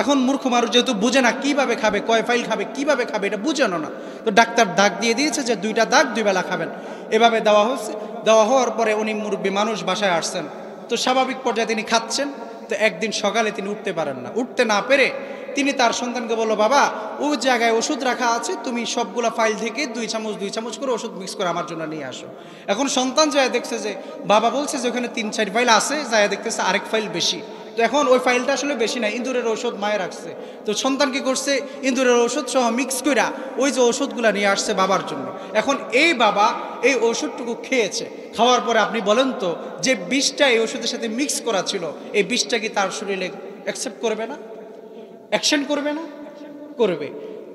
এখন মূর্খ মানুষ যেহেতু বুঝে না কিভাবে খাবে, কয় ফাইল খাবে, কিভাবে খাবে, এটা বুঝানো না, তো ডাক্তার দাগ দিয়ে দিয়েছে যে 2টা দাগ 2 বেলা খাবেন। এভাবে দেওয়া হয়েছে। দেওয়া হওয়ার পরে উনি মুরব্বী মানুষ বাসায় আসছেন, তো স্বাভাবিক পর্যায়ে তিনি খাচ্ছেন। তো একদিন সকালে তিনি উঠতে পারেন না, উঠতে না পেরে তিনি তার সন্তানকে বলল, বাবা ওই জায়গায় ওষুধ রাখা আছে, তুমি সবগুলা ফাইল থেকে 2 চামচ করে ওষুধ মিক্স করে আমার জন্য নিয়ে আসো। এখন সন্তান যায় দেখছে যে বাবা বলছে যে ওখানে 3-4 ফাইল আছে, যায় দেখতেছে আরেক ফাইল বেশি। তো এখন ওই ফাইলটা আসলে বেশি না, ইঁদুরের ওষুধ মায়ে রাখছে। তো সন্তান কি করছে, ইঁদুরের ওষুধ সহ মিক্স করে ওই যে ওষুধগুলা নিয়ে আসছে বাবার জন্য। এখন এই বাবা এই ওষুধটুকু খেয়েছে, খাওয়ার পরে আপনি বলেন তো যে বিষটা এই ওষুধের সাথে মিক্স করা ছিল, এই বিষটা কি তার শরীরে অ্যাকসেপ্ট করবে না? অ্যাকশন করবে না? করবে।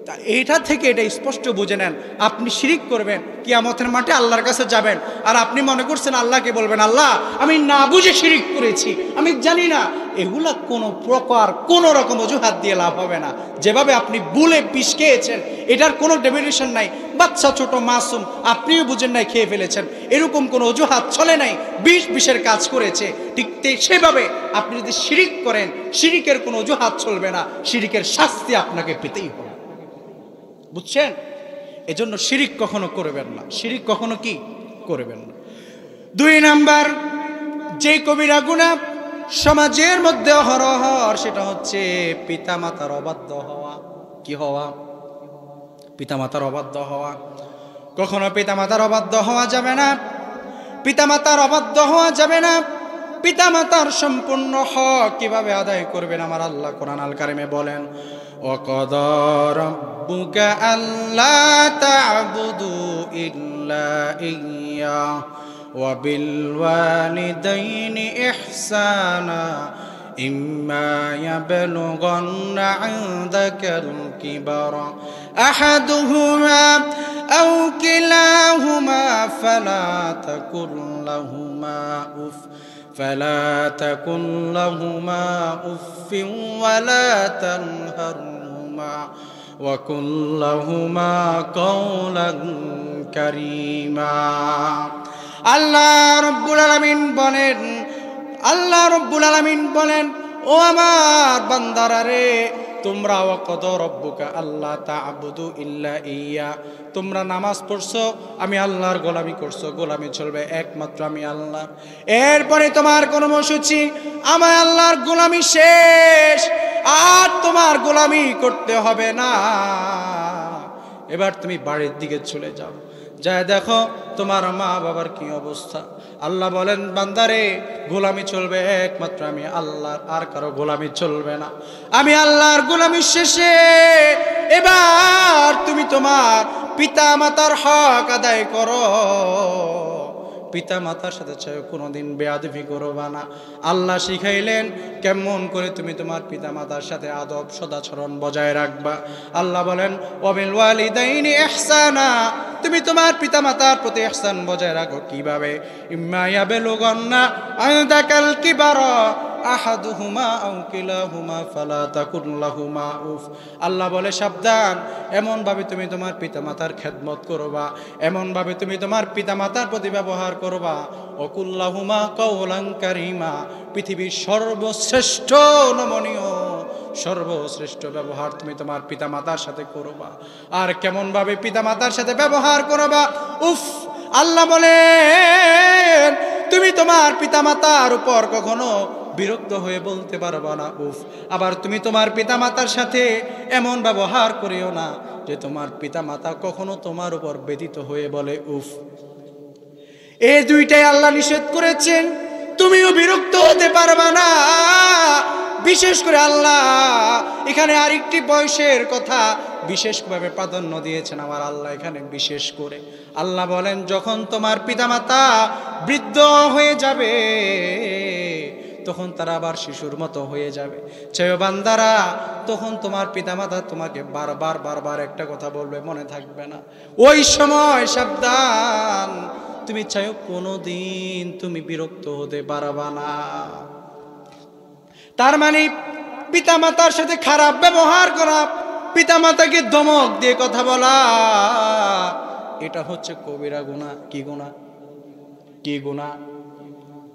তা এইটা থেকে এটা স্পষ্ট বুঝে নেন, আপনি শিরিক করবেন, কিয়ামতের মাঠে আল্লাহর কাছে যাবেন, আর আপনি মনে করছেন আল্লাহকে বলবেন, আল্লাহ আমি না বুঝে শিরিক করেছি, আমি জানি না। এগুলা কোনো প্রকার কোনো রকম অজুহাত দিয়ে লাভ হবে না। যেভাবে আপনি বুলে বিষ খেয়েছেন, এটার কোনো ডেফিনেশন নাই। বাচ্চা ছোট মাসুম, আপনিও বুঝেন নাই, খেয়ে ফেলেছেন, এরকম কোনো অজুহাত চলে নাই। বিষের কাজ করেছে, ঠিক সেভাবে আপনি যদি শিরিক করেন, শিরিকের কোনো অজুহাত চলবে না, শিরিকের শাস্তি আপনাকে পেতেই হবে। বুঝছেন? এজন্য শিরিক কখনো করবেন না, শিরিক কখনো কি করবেন না। 2 নাম্বার যে কবিরা গুনাহ সমাজের মধ্যে হরহর, সেটা হচ্ছে পিতামাতার অবাধ্য হওয়া। কি হওয়া? পিতামাতার অবাধ্য হওয়া। কখনো পিতামাতার অবাধ্য হওয়া যাবে না, পিতামাতার অবাধ্য হওয়া যাবে না। পিতামাতার সম্পূর্ণ হক কিভাবে আদায় করবেন আমার আল্লাহ কোরআন আল কারিমে বলেন, وَقَضَى رَبُّكَ أَلَّا تَعْبُدُوا إِلَّا إِيَّاهُ وَبِالْوَالِدَيْنِ إِحْسَانًا إِمَّا يَبْلُغَنَّ عِندَكَ الْكِبَرَ أَحَدُهُمَا أَوْ كِلَاهُمَا فَلَا تَكُن لَّهُمَا أُفٍّ وَلَا تَنْهَرْهُمَا وَقُل لَّهُمَا قَوْلًا كَرِيمًا। আল্লাহ রাব্বুল আলামিন বলেন, ও আমার বান্দারা রে, তোমরা ওয়াকদ রব্বুকা আল্লাহ তা'বুদু ইল্লা ইয়া, তোমরা নামাজ পড়ছো, আমি আল্লাহর গোলামি করছো, গোলামি চলবে একমাত্র আমি আল্লাহ। এরপরে তোমার কর্মসূচি আমার আল্লাহর গোলামি শেষ, আর তোমার গোলামি করতে হবে না। এবার তুমি বাড়ির দিকে চলে যাও, যায় দেখো তোমার মা বাবার কি অবস্থা। আল্লাহ বলেন, বান্দারে, গোলামি চলবে একমাত্র আমি আল্লাহর, আর কারো গোলামি চলবে না। আমি আল্লাহর গোলামি শেষে এবার তুমি তোমার পিতা মাতার হক আদায় করো। পিতা মাতার সাথে চাই কোনোদিন বেয়াদবি করবা না। আল্লাহ শিখাইলেন কেমন করে তুমি তোমার পিতা মাতার সাথে আদব সদাচরণ বজায় রাখবা। আল্লাহ বলেন, ওয়াবিল ওয়ালিদাইনি ইহসানা, তুমি তোমার পিতা মাতার প্রতি ইহসান বজায় রাখো। কিভাবে? ইম্মা ইয়াবলুগান্না আনদাকাল কিবারা আহাদুহুমা আও কিলাহুমা ফালা তাকুন লাহুমা উফ। আল্লাহ বলে, সাবধান, এমন ভাবে তুমি তোমার পিতামাতার খেদমত করবা, এমন ভাবে তুমি তোমার পিতামাতার প্রতি ব্যবহার করবা। ওকুল্লাহুমা কাওলান কারীমা, পৃথিবীর সর্বশ্রেষ্ঠ নমনীয় সর্বশ্রেষ্ঠ ব্যবহার তুমি তোমার পিতামাতার সাথে করবা। আর কেমন ভাবে পিতামাতার সাথে ব্যবহার করবা? উফ, আল্লাহ বলেন তুমি তোমার পিতামাতার উপর কখনো বিরক্ত হয়ে বলতে পারবা না উফ। আবার তুমি তোমার পিতামাতার সাথে এমন ব্যবহার করিও না যে তোমার পিতামাতা কখনো তোমার উপর ব্যতীত হয়ে বলে উফ। এই দুইটাই আল্লাহ নিষেধ করেছেন, তুমিও বিরক্ত হতে পারবা না। বিশেষ করে আল্লাহ এখানে আরেকটি বয়সের কথা বিশেষভাবে প্রাধান্য দিয়েছেন আমার আল্লাহ এখানে। বিশেষ করে আল্লাহ বলেন, যখন তোমার পিতামাতা বৃদ্ধ হয়ে যাবে তখন তারা আবার শিশুর মতো হয়ে যাবে। চাইও বান্দারা, তখন তোমার পিতামাতা তোমাকে বারবার বারবার একটা কথা বলবে, মনে থাকবে না। ওই সময় সাবধান, তুমি চাইও কোনোদিন তুমি বিরক্ত হতে পারবা না। তার মানে পিতামাতার সাথে খারাপ ব্যবহার করা, পিতামাতাকে ধমক দিয়ে কথা বলা, এটা হচ্ছে কবিরা গুনাহ। কি গুনাহ? কি গুনাহ?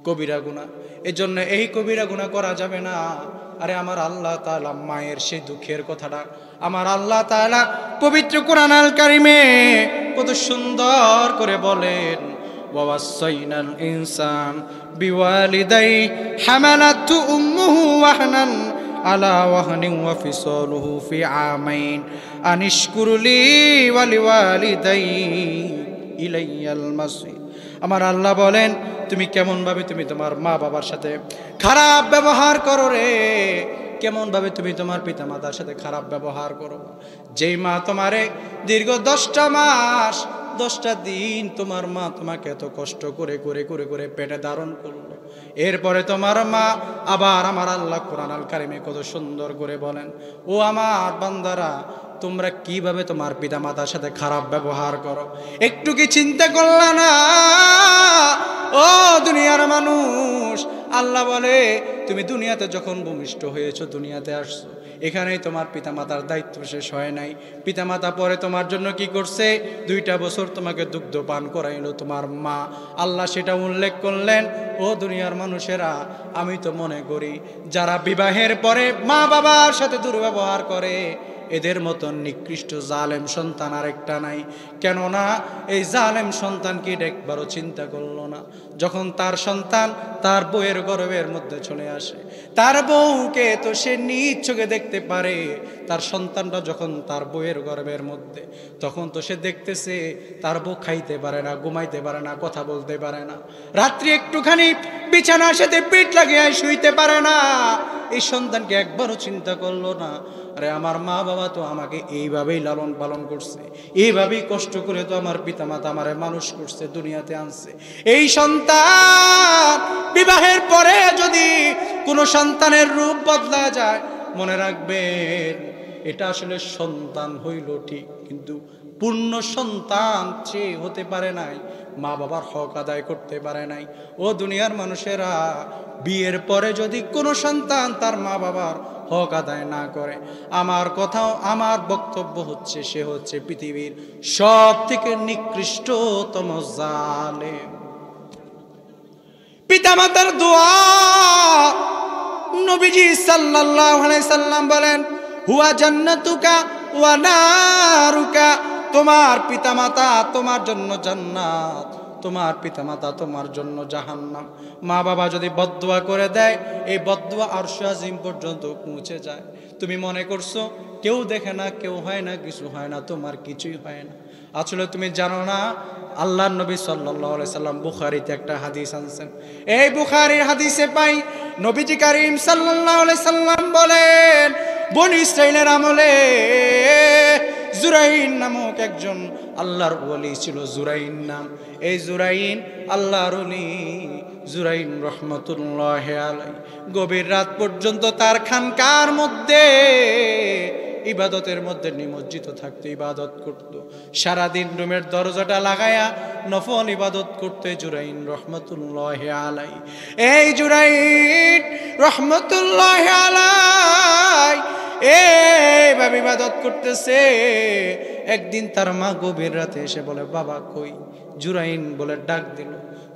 কবিরা গুনাহ। এজন্য এই কবিরা গুনাহ করা যাবে না। আরে আমার আল্লাহ তাআলা মায়ের সেই দুঃখের কথাটা আমার আল্লাহ তাআলা পবিত্র কোরআন আল কারিমে কত সুন্দর করে বলেন, ওয়াসাইনাল ইনসান বিওয়ালিদাই হামালাতু উম্মুহু ওয়াহনান আলা ওয়াহনিন ওয়া ফিসালুহু ফি আমাইন আনিশকুরলি ওয়া লিওয়ালিদাই ইলাইয়াল মাসির। আমার আল্লাহ বলেন, তুমি কেমন ভাবে তুমি তোমার মা বাবার সাথে খারাপ ব্যবহার করো রে, কেমন ভাবে তুমি তোমার পিতা মাতার সাথে খারাপ ব্যবহার করো। যেই মা তোমারে দীর্ঘ 10টা মাস 10টা দিন তোমার মা তোমাকে এত কষ্ট করে করে করে করে পেটে ধারণ করলো, এরপরে তোমার মা আবার আমার আল্লাহ কোরআন আল কারিমে কত সুন্দর করে বলেন, ও আমার বান্দারা, তোমরা কিভাবে তোমার পিতা মাতার সাথে খারাপ ব্যবহার করো, একটু কি চিন্তা করলা না? ও দুনিয়ার মানুষ, আল্লাহ বলে তুমি দুনিয়াতে যখন ভূমিষ্ঠ হয়েছো, দুনিয়াতে আসছো, এখানেই তোমার পিতামাতার দায়িত্ব শেষ হয় নাই। পিতামাতা পরে তোমার জন্য কি করছে? 2টা বছর তোমাকে দুগ্ধ পান করাইলো তোমার মা। আল্লাহ সেটা উল্লেখ করলেন। ও দুনিয়ার মানুষেরা, আমি তো মনে করি যারা বিবাহের পরে মা বাবার সাথে দুর্ব্যবহার করে, এদের মতন নিকৃষ্ট জালেম সন্তান আরেকটা নাই। কেননা এই জালেম সন্তানকে একবারও চিন্তা করলো না। যখন তার সন্তান তার বউয়ের গর্ভের মধ্যে চলে আসে, তার বউকে তো সে নিজ চোখে দেখতে পারে। তার সন্তানটা যখন তার বউয়ের গর্ভের মধ্যে, তখন তো সে দেখতেছে তার বউ খাইতে পারে না, ঘুমাইতে পারে না, কথা বলতে পারে না, রাত্রি একটুখানি বিছানার সাথে পিঠ লাগিয়ে শুইতে পারে না। এই সন্তানকে একবারও চিন্তা করলো না, আরে আমার মা বাবা তো আমাকে এইভাবেই লালন পালন করছে, এইভাবেই কষ্ট করে তো আমার পিতামাতা আমারে মানুষ করছে, দুনিয়াতে আনছে। এই সন্তান বিবাহের পরে যদি কোনো সন্তানের রূপ বদলা যায়, মনে রাখবেন এটা আসলে সন্তান হইল ঠিক, কিন্তু পূর্ণ সন্তান সে হতে পারে নাই, মা বাবার হক আদায় করতে পারে নাই। ও দুনিয়ার মানুষেরা, বিয়ের পরে যদি কোনো সন্তান তার মা বাবার হক আদায় না করে, আমার কথাও আমার বক্তব্য হচ্ছে সে হচ্ছে পৃথিবীর সব থেকে নিকৃষ্টতম জালেম। পিতামাতার দোয়া, নবীজি সাল্লাল্লাহু আলাইহি সাল্লাম বলেন, হুয়া জান্নাতুকা ওয়া নারুকা, তোমার পিতামাতা তোমার জন্য জান্নাত, তোমার পিতামাতা তোমার জন্য জাহান্নাম। মা বাবা যদি বদদুয়া করে দেয়, এই বদদুয়া আরশে আজিম পর্যন্ত পৌঁছে যায়। তুমি মনে করছো কেউ দেখে না, কেউ হয় না, কিছু হয় না, তোমার কিছুই হয় না। আসলে তুমি জানো না, আল্লাহর নবী সাল্লাল্লাহু আলাইহি সাল্লাম বুখারীতে একটা হাদিস আনছেন। এই বুখারীর হাদিসে পাই নবীজি করিম সাল্লাল্লাহু আলাইহি সাল্লাম বলেন, বনী ইসরাইলের আমলে জুরাইন নামক একজন আল্লাহর ওলি ছিল। জুরাইন নাম। এই জুরাইন আল্লাহর ওলি জুরাইন রহমতুল্লাহি আলাইহি গভীর রাত পর্যন্ত তার খানকার মধ্যে ইবাদতের মধ্যে নিমজ্জিত থাকতো, ইবাদত করত। সারাদিন রুমের দরজাটা লাগায়া নফল ইবাদত করতে জুরাইন রহমতুল্লাহি আলাইহি। এই জুরাইন রহমতুল্লাহি আলাইহি এইভাবে ইবাদত করতেছে। একদিন তার মা গভীর রাতে এসে বলে, বাবা কই? জুরাইন বলে ডাক দিল।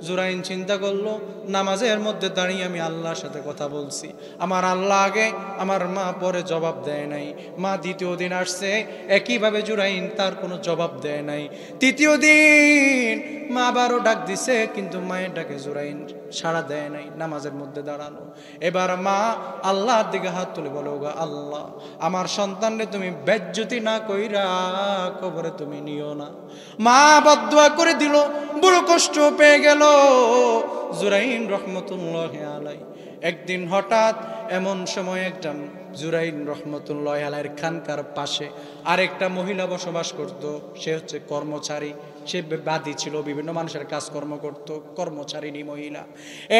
জুরাইন চিন্তা করলো, নামাজের মধ্যে দাঁড়িয়ে আমি আল্লাহর সাথে কথা বলছি, আমার আল্লাহ আগে, আমার মা পরে জবাব দেয় নাই। মা দ্বিতীয় দিন আসছে, একইভাবে জুরাইন তার কোনো জবাব দেয় নাই। তৃতীয় দিন মা আবারও ডাক দিছে, কিন্তু মায়ের ডাকে জুরাইন সাড়া দেয় নাই, নামাজের মধ্যে দাঁড়ানো। এবার মা আল্লাহর দিকে হাত তুলে বলো, গো আল্লাহ, আমার সন্তানরে তুমি বেজ্জতি না কইরা কবরে তুমি নিও না। মা বদদুয়া করে দিল, বড় কষ্ট পেয়ে গেল জুরাইন রহমতুল্লাহি আলাইহি। একদিন হঠাৎ এমন সময় একজন জুরাইন রহমতুল্লাহি আলাইহির খানকার পাশে আরেকটা মহিলা বসবাস করত। সে হচ্ছে কর্মচারী, সে বাদী ছিল, বিভিন্ন মানুষের কাজকর্ম করত, কর্মচারিণী মহিলা।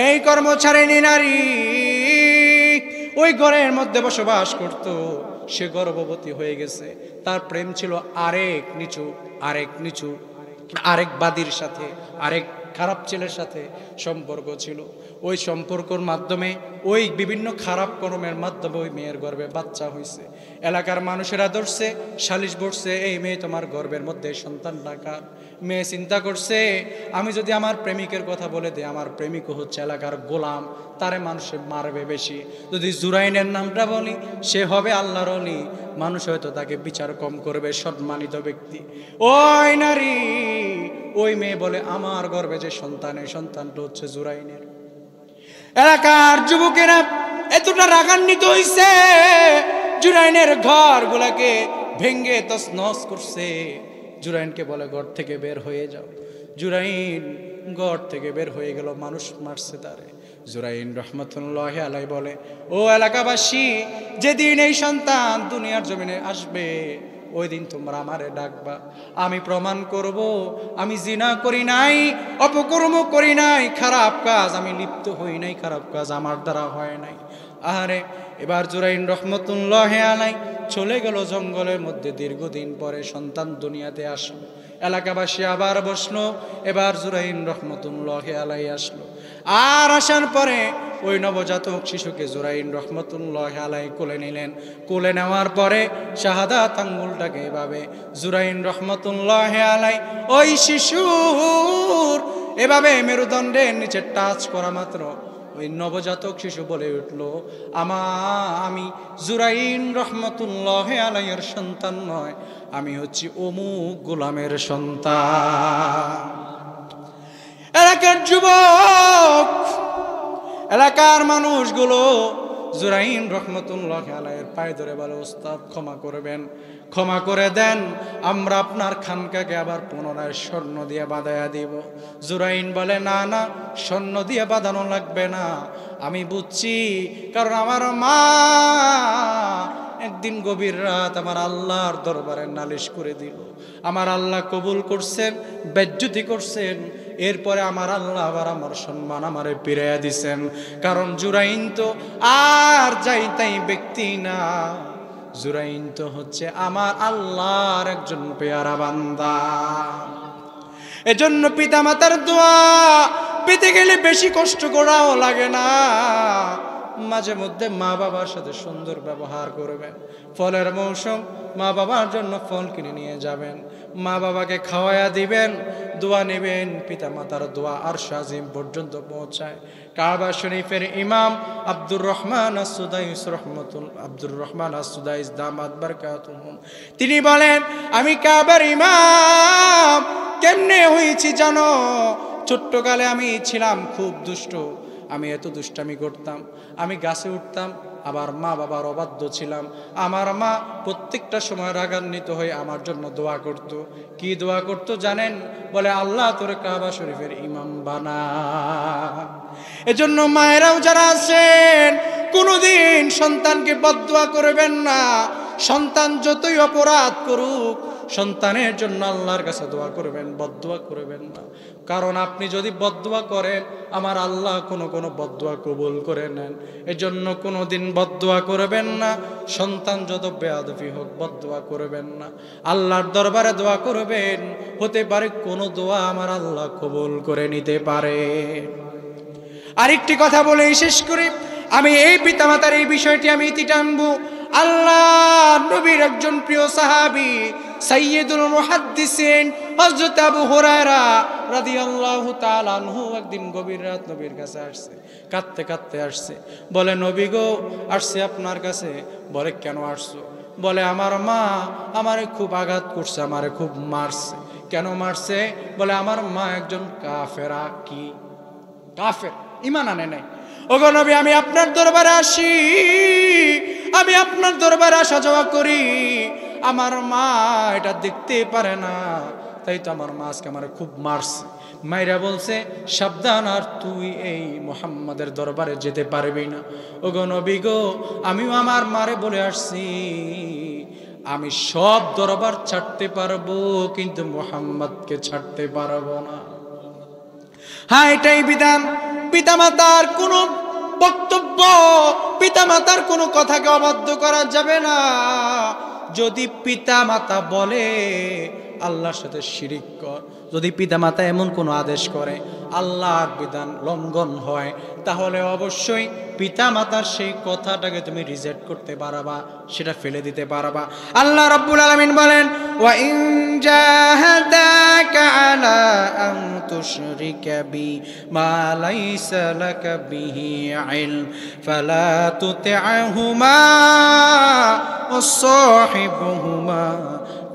এই কর্মচারিণী নারী ওই ঘরের মধ্যে বসবাস করত। সে গর্ভবতী হয়ে গেছে। তার প্রেম ছিল আরেক বাদীর সাথে, আরেক খারাপ ছেলের সাথে সম্পর্ক ছিল। ওই সম্পর্কর মাধ্যমে, ওই বিভিন্ন খারাপ কর্মের মাধ্যমে ওই মেয়ের গর্ভে বাচ্চা হয়েছে। এলাকার মানুষেরা ধরছে, সালিশ বসছে, এই মেয়ে তোমার গর্ভের মধ্যে সন্তান ডাকার। মেয়ে চিন্তা করছে, আমি যদি আমার প্রেমিকের কথা বলে দিই, আমার প্রেমিকও হচ্ছে এলাকার গোলাম, তারে মানুষে মারবে বেশি। যদি জুরাইনের নামটা বলি, সে হবে আল্লাহর ওলি, মানুষ হয়তো তাকে বিচার কম করবে, সম্মানিত ব্যক্তি। ওই নারী, ওই মেয়ে বলে, আমার গর্ভে যে সন্তান, এই সন্তানটা হচ্ছে জুরাইনের। এলাকার যুবকেরা এতটা রাগান্বিত হইছে, জুরাইনের ঘরগুলাকে ভেঙ্গে তছনছ করছে। জুরাইনকে বলে, ঘর থেকে বের হয়ে যাও। জুরাইন ঘর থেকে বের হয়ে গেল, মানুষ মারছে তারে। জুরাইন রহমতুল্লাহি আলাইহি বলে, ও এলাকাবাসী, যেদিন এই সন্তান দুনিয়ার জমিনে আসবে, ওই দিন তোমরা আমারে ডাকবা, আমি প্রমাণ করব আমি জিনা করি নাই, অপকর্ম করি নাই, খারাপ কাজ আমি লিপ্ত হই নাই, খারাপ কাজ আমার দ্বারা হয় নাই। আরে এবার জুরাইন রহমতুল্লাহি আলাইহি চলে গেল জঙ্গলের মধ্যে। দীর্ঘদিন পরে সন্তান দুনিয়াতে আসলো। এলাকাবাসী আবার বসলো। এবার জুরাইন রহমতুল্লাহি আলাইহি আসলো। আর আসার পরে ওই নবজাতক শিশুকে জুরাইন রহমতুল্লাহি আলাইহি কোলে নিলেন। কোলে নেওয়ার পরে শাহাদাত আঙ্গুলটাকে এভাবে জুরাইন রহমতুল্লাহি আলাইহি ওই শিশুর এভাবে মেরুদণ্ডের নিচে টাচ করা মাত্র ওই নবজাতক শিশু বলে উঠল, আমি জুরাইন রহমতুল্লাহি আলাইহির সন্তান নয়, আমি হচ্ছি অমুক গোলামের সন্তান। এলাকার যুবক, এলাকার মানুষগুলো জুরাইন রহমতুল্লাহি আলাইহির পায়ে ধরে বলে, ওস্তাদ ক্ষমা করবেন, ক্ষমা করে দেন, আমরা আপনার খানকাকে আবার পুনরায় স্বর্ণ দিয়ে বাঁধাইয়া দিব। জুরাইন বলে, না না, স্বর্ণ দিয়ে বাঁধানো লাগবে না, আমি বুঝছি, কারণ আমার মা একদিন গভীর রাত আমার আল্লাহর দরবারে নালিশ করে দিল, আমার আল্লাহ কবুল করছেন, বেজ্জতি করছেন, এরপরে আমার আল্লাহ আবার আমার সম্মান আমারে ফিরাইয়া দিছেন। কারণ জুরাইন তো আর যাই তাই ব্যক্তি না, জুরাইন তো হচ্ছে আমার আল্লাহর একজন পেয়ারা বান্দা। এজন্য পিতা মাতার দোয়া পেতে গেলে বেশি কষ্ট করাও লাগে না, মাঝে মধ্যে মা বাবার সাথে সুন্দর ব্যবহার করবেন। ফলের মৌসুম, মা বাবার জন্য ফল কিনে নিয়ে যাবেন, মা বাবাকে খাওয়ায়া দিবেন, দোয়া নেবেন, পিতা মাতার দোয়া আরশ আজিম পর্যন্ত পৌঁছায়। কাবা শরীফের ইমাম আব্দুর রহমান আস-সুদাইস দামাত বারকাতুহুম, তিনি বলেন, আমি কাবার ইমাম কেমনে হয়েছি জানো? ছোট্টকালে আমি ছিলাম খুব দুষ্ট, আমি এত দুষ্টামি করতাম, আমি গাছে উঠতাম, আবার মা বাবার অবাধ্য ছিলাম। আমার মা প্রত্যেকটা সময় রাগান্বিত হয়ে আমার জন্য দোয়া করত। কি দোয়া করত জানেন? বলে, আল্লাহ তোরে কাবা শরীফের ইমাম বানা। এজন্য মায়েরাও যারা আছেন, কোনোদিন সন্তানকে বদদুয়া করবেন না। সন্তান যতই অপরাধ করুক, সন্তানের জন্য আল্লাহর কাছে দোয়া করবেন, বদদুয়া করবেন না। কারণ আপনি যদি বদদুয়া করেন, আমার আল্লাহ কোনো বদদুয়া কবুল করে নেন। এজন্য কোনোদিন বদদুয়া করবেন না। সন্তান যত বেয়াদবি হোক, বদদুয়া করবেন না। আল্লাহর দরবারে দোয়া করবেন, হতে পারে কোনো দোয়া আমার আল্লাহ কবুল করে নিতে পারে। আরেকটি কথা বলে শেষ করি, আমি এই পিতামাতার এই বিষয়টি আমি ইতি টানবো। আল্লাহ নবীর একজন প্রিয় সাহাবী সাইয়্যিদুল মুহাদ্দিসিন হযরত আবু হুরায়রা রাদিয়াল্লাহু তাআলা আনহু একদিন গভীর রাত নবীর কাছে আসছে, কাঁদতে কাঁদতে আসছে। বলে, নবী গো, আসছে আপনার কাছে। বলে, কেন আসছো? বলে, আমার মা আমারে খুব আঘাত করছে, আমারে খুব মারছে। কেন মারছে? বলে, আমার মা একজন কাফেরা। কি কাফের? ঈমান আনে নাই। ওগো নবী, আমি আপনার দরবারে আসি, আমি আপনার দরবারে আসা যাওয়া করি, আমার মা এটা দেখতে পারে না, তাই তো আমার মা আজকে আমার খুব মারছে। মাইরা বলছে, সাবধান, আর তুই এই মুহাম্মাদের দরবারে যেতে পারবি না। ওগো নবী গো, আমিও আমার মারে বলে আসছি, আমি সব দরবার ছাড়তে পারবো, কিন্তু মুহাম্মদকে ছাড়তে পারবো না। হ্যাঁ, এটাই বিধান। পিতামাতার কোনো বক্তব্য, পিতামাতার কোনো কথাকে অবাধ্য করা যাবে না। যদি পিতামাতা বলে আল্লাহর সাথে শিরিক কর, যদি পিতামাতা এমন কোনো আদেশ করে আল্লাহর বিধান লঙ্ঘন হয়, তাহলে অবশ্যই পিতামাতার সেই কথাটাকে তুমি রিজেক্ট করতে পারবা, সেটা ফেলে দিতে পারবা। আল্লাহ রাব্বুল আলামিন বলেন, ওয়া ইন জাহাদাকা আলা আন তুশরিকা বি মা লাইসা লাকা বিহি ইলম ফালা তুতি'হুমা ওয়া সাহিবহুমা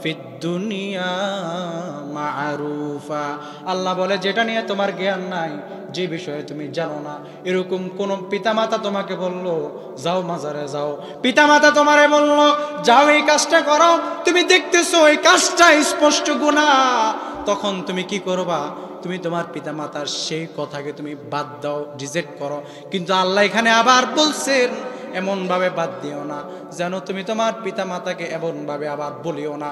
ফিদ দুনিয়া মা'রুফা। আল্লাহ বলে, যেটা নিয়ে তোমার জ্ঞান নাই, যে বিষয়ে তুমি জানো না, এরকম কোন পিতামাতা তোমাকে বললো যাও মাজারে যাও, পিতামাতা তোমারে বললো যাও এই কাজটা করো, তুমি দেখতেছো এই কাজটা স্পষ্ট গুনাহ, তখন তুমি কি করবা? তুমি তোমার পিতামাতার সেই কথাকে তুমি বাদ দাও, রিজেক্ট করো। কিন্তু আল্লাহ এখানে আবার বলছেন, এমন ভাবে বাদ দিও না যেন তুমি তোমার পিতামাতাকে এমন ভাবে আবার বলিও না,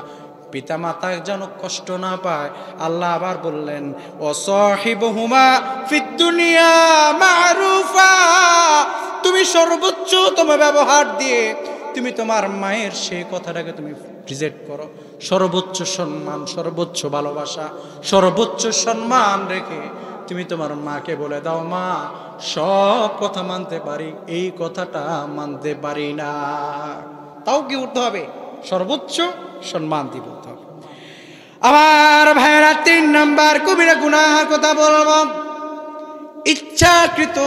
পিতামাতা যেন কষ্ট না পায়। আল্লাহ আবার বললেন, ওয়াসাহিবহুমা ফিদ দুনিয়া মা'রুফা, তুমি সর্বোচ্চ তোমার ব্যবহার দিয়ে তুমি তোমার মায়ের সেই কথাটাকে তুমি রিজেক্ট করো। সর্বোচ্চ সম্মান, সর্বোচ্চ ভালোবাসা, সর্বোচ্চ সম্মান রেখে তুমি তোমার মাকে বলে দাও, মা সব কথা মানতে পারি, এই কথাটা মানতে পারি না। তাও কি করতে হবে? সর্বোচ্চ সম্মান দিয়ে বলতে হবে। আমার ভাইয়েরা, 3 নাম্বার কবিরা গুনাহের কথা বলবো। ইচ্ছাকৃত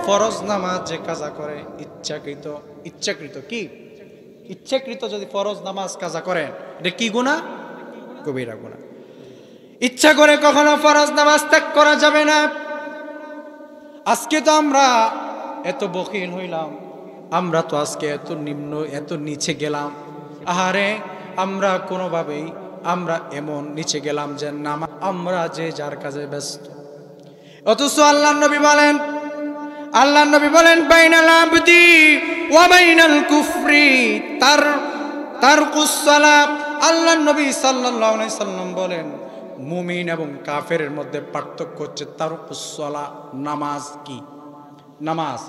ফরজ নামাজ যে কাজা করে, ইচ্ছাকৃত কি? ইচ্ছাকৃত যদি ফরজ নামাজ কাজা করেন, এটা কি গুনাহ? কবিরা গুনাহ। ইচ্ছা করে কখনো ফরজ নামাজ ত্যাগ করা যাবে না। আজকে তো আমরা এত বখিল হইলাম, আমরা তো আজকে এত নিম্ন, এত নিচে গেলাম। আহারে, আমরা কোনোভাবেই আমরা এমন নিচে গেলাম যে নামাজ আমরা যে যার কাজে ব্যস্ত। অথচ আল্লাহর নবী বলেন বাইনাল আবদি ওয়া বাইনাল কুফরি তারকুস সালাত। আল্লাহর নবী সাল্লাল্লাহু আলাইহি সাল্লাম বলেন, মুমিন এবং কাফেরের মধ্যে পার্থক্য হচ্ছে তারকুস সালাত, নামাজ। কি নামাজ?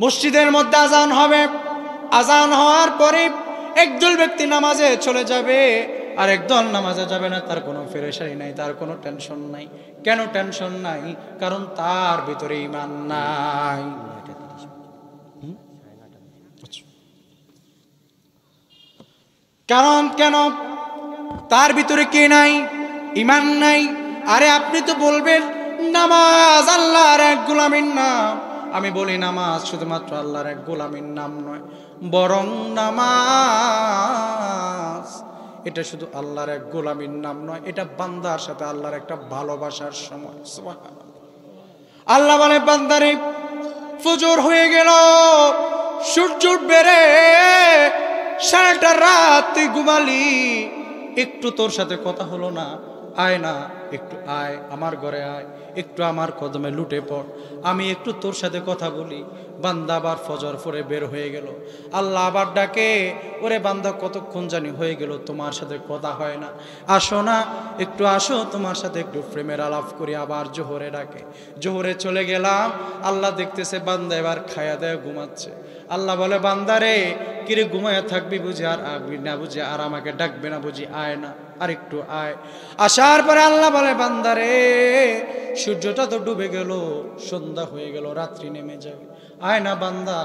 মসজিদের মধ্যে আজান হবে, আজান হওয়ার পরে একদল ব্যক্তি নামাজে চলে যাবে, আর একদল নামাজে যাবে না। তার কোনো পেরেশানি নাই, তার কোনো টেনশন নাই। কেন টেনশন নাই? কারণ তার ভিতরে ঈমান নাই। কারণ কেন? তার ভিতরে কি নাই? ঈমান নাই। আরে আপনি তো বলবেন নামাজ আল্লাহর এক গোলামীর নাম। আমি বলি নামাজ শুধুমাত্র আল্লাহর এক গোলামীর নাম নয়, বরং নামাজ এটা শুধু আল্লাহর এক গোলামীর নাম নয়, এটা বান্দার সাথে আল্লাহর একটা ভালোবাসার সময়। সুবহানাল্লাহ। আল্লাহ বলে বান্দারে ফজর হয়ে গেল, সূর্য উঠবে রে, সারাটা রাত তুই ঘুমালি, একটু তোর সাথে কথা হলো না, আয় না, একটু আয় আমার ঘরে আয়, একটু আমার কদমে লুটে পড়, আমি একটু তোর সাথে কথা বলি। বান্দা আবার ফজর পরে বের হয়ে গেল, আল্লাহ আবার ডাকে, ওরে বান্দা কতক্ষণ জানি হয়ে গেল তোমার সাথে কথা হয় না, আসো না, একটু আসো, তোমার সাথে একটু প্রেমের আলাপ করি। আবার জোহরে ডাকে, জোহরে চলে গেলাম, আল্লাহ দেখতেছে বান্দা এবার খায়া দেয় ঘুমাচ্ছে। আল্লাহ বলে বান্দারে কিরে ঘুমায়া থাকবি বুঝি, আর আসবি না বুঝি, আর আমাকে ডাকবে না বুঝি, আয় না, আর একটু আয়। আসার পরে আল্লাহ বলে বান্দারে সূর্যটা তো ডুবে গেল, সন্ধ্যা হয়ে গেল, রাত্রি নেমে যাবে, আয় না বান্দা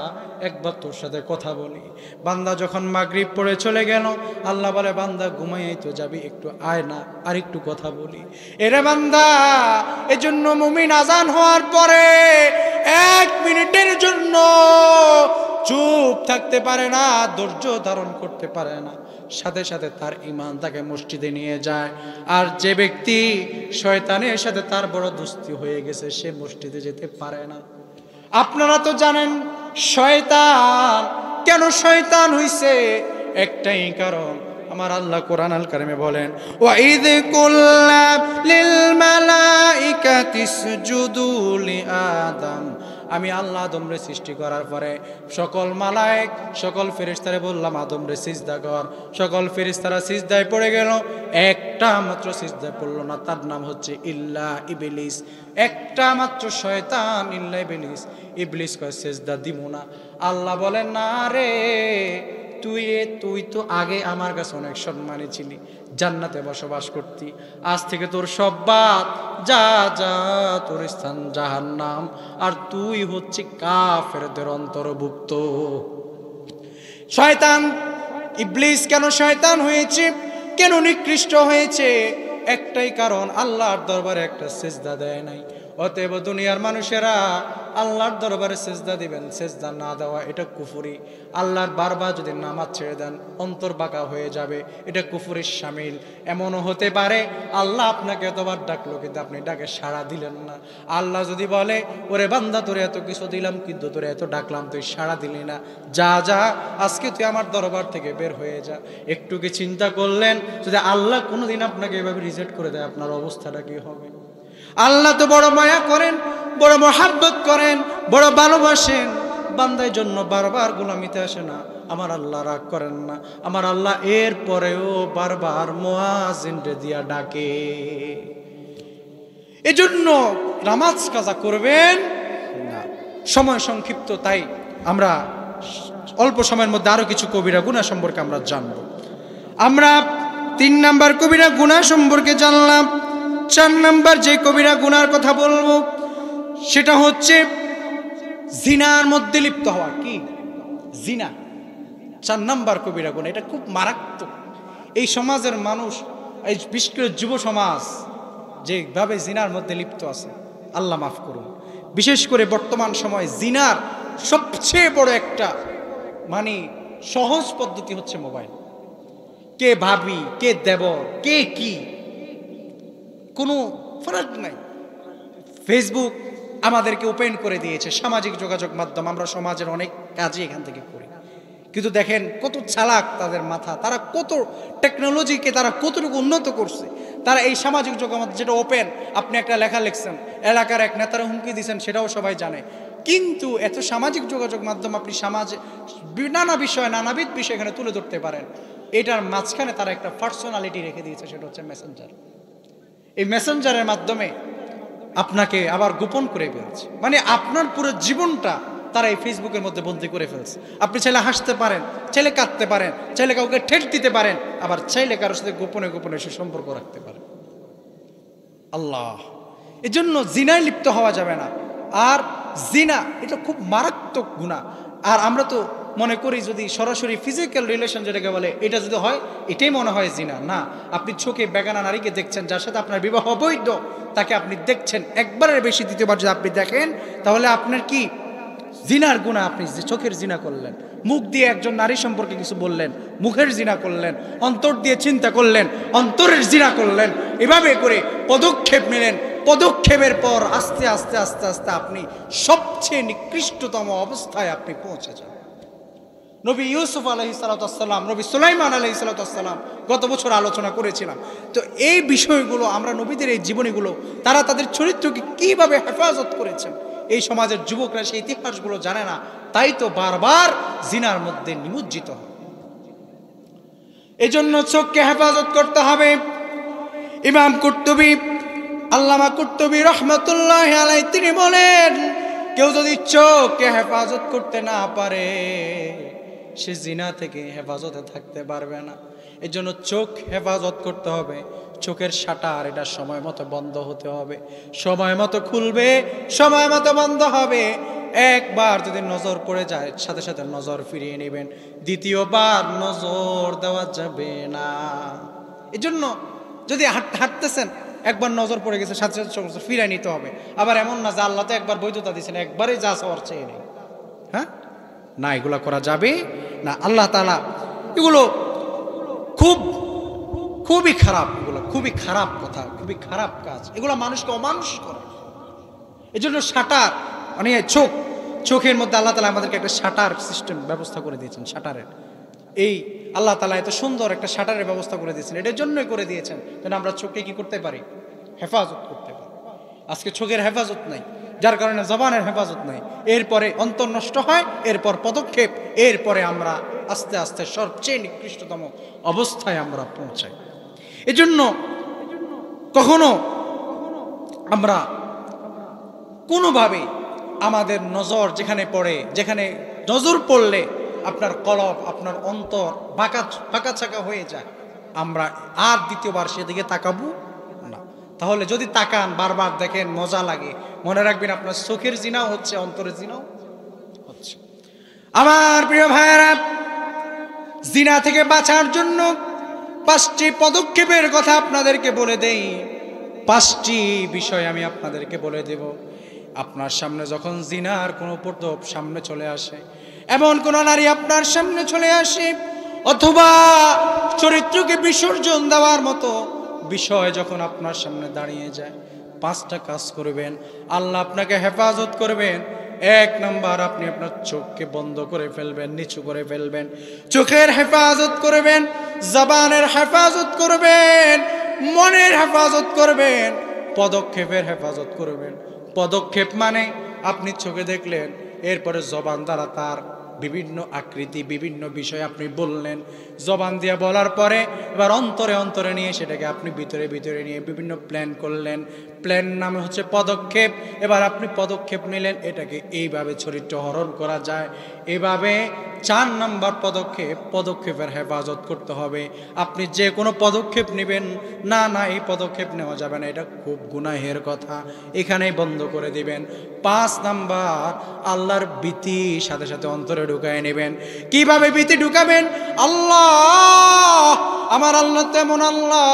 একবার তোর সাথে কথা বলি। বান্দা যখন মাগরিব পড়ে চলে গেল, আল্লাহ বলে বান্দা ঘুমাইয়াই তো যাবি, একটু আয় না, আর একটু কথা বলি। এরে বান্দা, এজন্য মুমিন আজান হওয়ার পরে 1 মিনিটের জন্য চুপ থাকতে পারে না, ধৈর্য ধারণ করতে পারে না, সাথে সাথে তার ঈমান তাকে মসজিদে নিয়ে যায়। আর যে ব্যক্তি শয়তানের সাথে তার বড় দোস্তি হয়ে গেছে, সে মসজিদে যেতে পারে না। আপনারা তো জানেন শয়তান কেন শয়তান হইছে, একটাই কারণ, আমার আল্লাহ কোরআন আল কারিমে বলেন, ওয়াইদ কুল্লা লিল মালাইকাতি ইসজুদু লি আদম, আমি আল্লাহ আদমরে সৃষ্টি করার পরে সকল মালায়েক সকল ফেরেশতারে বললাম আদমরে সিজদা কর। সকল ফেরেশতারা সিজদায় পড়ে গেল, একটা মাত্র সিজদায় পড়লো না, তার নাম হচ্ছে ইল্লা ইবলিস। একটা মাত্র শয়তান ইল্লা ইবলিস, ইবলিস কয় সিজদা দিব না। আল্লাহ বলেন না রে, তুই তো আগে আমার কাছে অনেক সম্মানী ছিলি, জান্নাতে বসবাস করতি, আজ থেকে তোর সব বাদ, যা যা, তোর স্থান জাহান্নাম, আর তুই হচ্ছে কাফেরদের অন্তর্ভুক্ত। শয়তান ইবলিস কেন শয়তান হয়েছে, কেন নিকৃষ্ট হয়েছে, একটাই কারণ, আল্লাহর দরবারে একটা সিজদা দেয় নাই। অতএব দুনিয়ার মানুষেরা আল্লাহর দরবারে সিজদা দিবেন, সিজদা না দেওয়া এটা কুফরি। আল্লাহর বারবার যদি নামাজ ছেড়ে দেন অন্তর বাঁকা হয়ে যাবে, এটা কুফরির শামিল। এমনও হতে পারে আল্লাহ আপনাকে এতবার ডাকলো কিন্তু আপনি ডাকে সাড়া দিলেন না। আল্লাহ যদি বলে ওরে বান্দা তোরে এত কিছু দিলাম কিন্তু তোরে এত ডাকলাম তুই সাড়া দিলি না, যা যা আজকে তুই আমার দরবার থেকে বের হয়ে যা। একটু কি চিন্তা করলেন যদি আল্লাহ কোনোদিন আপনাকে এভাবে রিজেক্ট করে দেয় আপনার অবস্থাটা কি হবে? আল্লাহ তো বড় মায়া করেন, বড় মহাব্বত করেন, বড় ভালোবাসেন, বান্দার জন্য বারবার গোলামিতে আসে না। আমার আল্লাহ রাগ করেন না, আমার আল্লাহ এর পরেও বারবার মুয়াজ্জিনকে দিয়া ডাকে। এজন্য নামাজ কাজা করবেন না, সময় সংক্ষিপ্ত, তাই আমরা অল্প সময়ের মধ্যে আরো কিছু কবিরা গুনাহ সম্পর্কে আমরা জানব। আমরা 3 নাম্বার কবিরা গুনাহ সম্পর্কে জানলাম। 4 নাম্বার যে কবিরা গুনার কথা বলবো সেটা হচ্ছে জিনার মধ্যে লিপ্ত হওয়া। কি জিনা? 4 নাম্বার কবিরা গুনাহ, এটা খুব মারাত্মক। এই সমাজের মানুষ, এই বিশেষ করে যুব সমাজ যেভাবে জিনার মধ্যে লিপ্ত আছে, আল্লাহ মাফ করুন। বিশেষ করে বর্তমান সময় জিনার সবচেয়ে বড় একটা সহজ পদ্ধতি হচ্ছে মোবাইল। কে ভাবি, কে দেবর, কে কি, কোনো ফারাক নাই। ফেসবুক আমাদেরকে ওপেন করে দিয়েছে, সামাজিক যোগাযোগ মাধ্যম, আমরা সমাজের অনেক কাজই এখান থেকে করি। কিন্তু দেখেন কত চালাক তাদের মাথা, তারা কত টেকনোলজিকে তারা কতটুকু উন্নত করছে। তারা এই সামাজিক যোগাযোগ যেটা ওপেন, আপনি একটা লেখা লিখছেন, এলাকার এক নেতারা হুমকি দিচ্ছেন, সেটাও সবাই জানে। কিন্তু এত সামাজিক যোগাযোগ মাধ্যম আপনি সমাজে নানা বিষয়, নানাবিধ বিষয় এখানে তুলে ধরতে পারেন। এটার মাঝখানে তারা একটা পার্সোনালিটি রেখে দিয়েছে, সেটা হচ্ছে মেসেঞ্জার। এই মেসেঞ্জারের মাধ্যমে আপনাকে আবার গোপন করে ফেলছে, আপনার পুরো জীবনটা তারা এই ফেসবুকের মধ্যে বন্দী করে ফেলছে। আপনি চাইলে হাসতে পারেন, চাইলে কাঁদতে পারেন, চাইলে কাউকে ঠেট দিতে পারেন, আবার চাইলে কারোর সাথে গোপনে গোপনে সুসম্পর্ক রাখতে পারেন। আল্লাহ, এজন্য জিনায় লিপ্ত হওয়া যাবে না। আর জিনা এটা খুব মারাত্মক গুনাহ। আর আমরা তো মনে করি যদি সরাসরি ফিজিক্যাল রিলেশন যেটাকে বলে, এটা যদি হয় এটাই মনে হয় জিনা। না, আপনি চোখে বেগানা নারীকে দেখছেন যার সাথে আপনার বিবাহ অবৈধ, তাকে আপনি দেখছেন, একবারের বেশি দ্বিতীয়বার যদি আপনি দেখেন তাহলে আপনার কি জিনার গুনাহ, আপনি চোখের জিনা করলেন। মুখ দিয়ে একজন নারী সম্পর্কে কিছু বললেন, মুখের জিনা করলেন, অন্তর দিয়ে চিন্তা করলেন, অন্তরের জিনা করলেন, এভাবে করে পদক্ষেপ নিলেন। পদক্ষেপের পর আস্তে আস্তে আস্তে আস্তে আপনি সবচেয়ে নিকৃষ্টতম অবস্থায় আপনি পৌঁছে যান। নবী ইউসুফ আলাইহিসসালাম, নবী সুলাইমান আলাইহিসসালাম গত বছর আলোচনা করেছিলাম। তো এই বিষয়গুলো আমরা নবীদের এই জীবনীগুলো, তারা তাদের চরিত্রকে কিভাবে হেফাজত করেছেন, এই সমাজের যুবকরা সেই ইতিহাসগুলো জানে না, তাই তো বারবার জিনার মধ্যে নিমজ্জিত হয়। এজন্য চোখকে হেফাজত করতে হবে। ইমাম কুরতুবী, আল্লামা কুরতুবী রহমতুল্লাহ আলাইহি তিনি বলেন, কেউ যদি চোখকে হেফাজত করতে না পারে সে জিনা থেকে হেফাজতে থাকতে পারবে না। এর জন্য চোখ হেফাজত করতে হবে। চোখের শাটার এটা সময় মতো বন্ধ হতে হবে, সময় মতো খুলবে, সময় মতো বন্ধ হবে। একবার যদি নজর পড়ে যায় সাথে সাথে নজর ফিরিয়ে নেবেন, দ্বিতীয়বার নজর দেওয়া যাবে না। এই জন্য যদি হাঁটতেছেন একবার নজর পড়ে গেছে সাথে সাথে ফিরিয়ে নিতে হবে। আবার এমন না যে আল্লাহ তো একবার বৈধতা দিয়েছেন, একবারে যা চাওয়ার চেয়ে নেই, হ্যাঁ না, এগুলা করা যাবে না। আল্লাহ তাআলা এগুলো খুবই খারাপ, এগুলো খুবই খারাপ কথা, খুবই খারাপ কাজ, এগুলো মানুষকে অমানুষ করে। এই জন্য শাটার মানে চোখের মধ্যে আল্লাহ তাআলা আমাদেরকে একটা শাটার সিস্টেম ব্যবস্থা করে দিয়েছেন। শাটারের এই আল্লাহ তাআলা এত সুন্দর একটা শাটারের ব্যবস্থা করে দিয়েছেন, এটার জন্যই করে দিয়েছেন যেন আমরা চোখকে কি করতে পারি, হেফাজত করতে পারি। আজকে চোখের হেফাজত নাই, যার কারণে জবানের হেফাজত নাই, এরপরে অন্তর নষ্ট হয়, এরপর পদক্ষেপ, এরপরে আমরা আস্তে আস্তে সবচেয়ে নিকৃষ্টতম অবস্থায় আমরা পৌঁছাই। এজন্য কখনো আমরা কোনোভাবে আমাদের নজর যেখানে পড়ে, যেখানে নজর পড়লে আপনার কলব, আপনার অন্তর বাঁকাচাকা হয়ে যায়, আমরা আর দ্বিতীয়বার সেদিকে তাকাবো না। তাহলে যদি তাকান, বারবার দেখেন, মজা লাগে, মনে রাখবেন আপনার চোখের জিনাও হচ্ছে, অন্তরের জিনাও হচ্ছে। আমার প্রিয় ভাইয়েরা, জিনা থেকে বাঁচার জন্য 5টি পদক্ষেপের কথা আপনাদেরকে বলে দেই। 5টি বিষয় আমি আপনাদেরকে বলে দেব। আপনার সামনে যখন জিনার কোনো পদক্ষেপ সামনে চলে আসে, এমন কোন নারী আপনার সামনে চলে আসে, অথবা চরিত্রকে বিসর্জন দেওয়ার মতো বিষয় যখন আপনার সামনে দাঁড়িয়ে যায়, 5টা কাজ করবেন, আল্লাহ আপনাকে হেফাজত করবেন। 1 নাম্বার, আপনি আপনার চোখকে বন্ধ করে ফেলবেন, নিচু করে ফেলবেন, চোখের হেফাজত করবেন, জবানের হেফাজত করবেন, মনের হেফাজত করবেন, পদক্ষেপের হেফাজত করবেন। পদক্ষেপ মানে আপনি চোখে দেখলেন, এরপরে জবান দ্বারা তার বিভিন্ন আকৃতি, বিভিন্ন বিষয় আপনি বললেন, জবান দিয়ে বলার পরে এবার অন্তরে অন্তরে নিয়ে সেটাকে আপনি ভিতরে ভিতরে নিয়ে বিভিন্ন প্ল্যান করলেন। প্ল্যান নামে হচ্ছে পদক্ষেপ। এবার আপনি পদক্ষেপ নিলেন, এটাকে এইভাবে চরিত্র হরণ করা যায়। এভাবে 4 নাম্বার পদক্ষেপ, পদক্ষেপের হেফাজত করতে হবে। আপনি যে কোনো পদক্ষেপ নেবেন, না না এই পদক্ষেপ নেওয়া যাবে না, এটা খুব গুনাহের কথা, এখানেই বন্ধ করে দিবেন। 5 নাম্বার, আল্লাহর ভীতি সাথে সাথে অন্তরে ঢুকায় নেবেন। কিভাবে ভীতি ঢুকাবেন? আল্লাহ, আমার আল্লাহ তেমন আল্লাহ,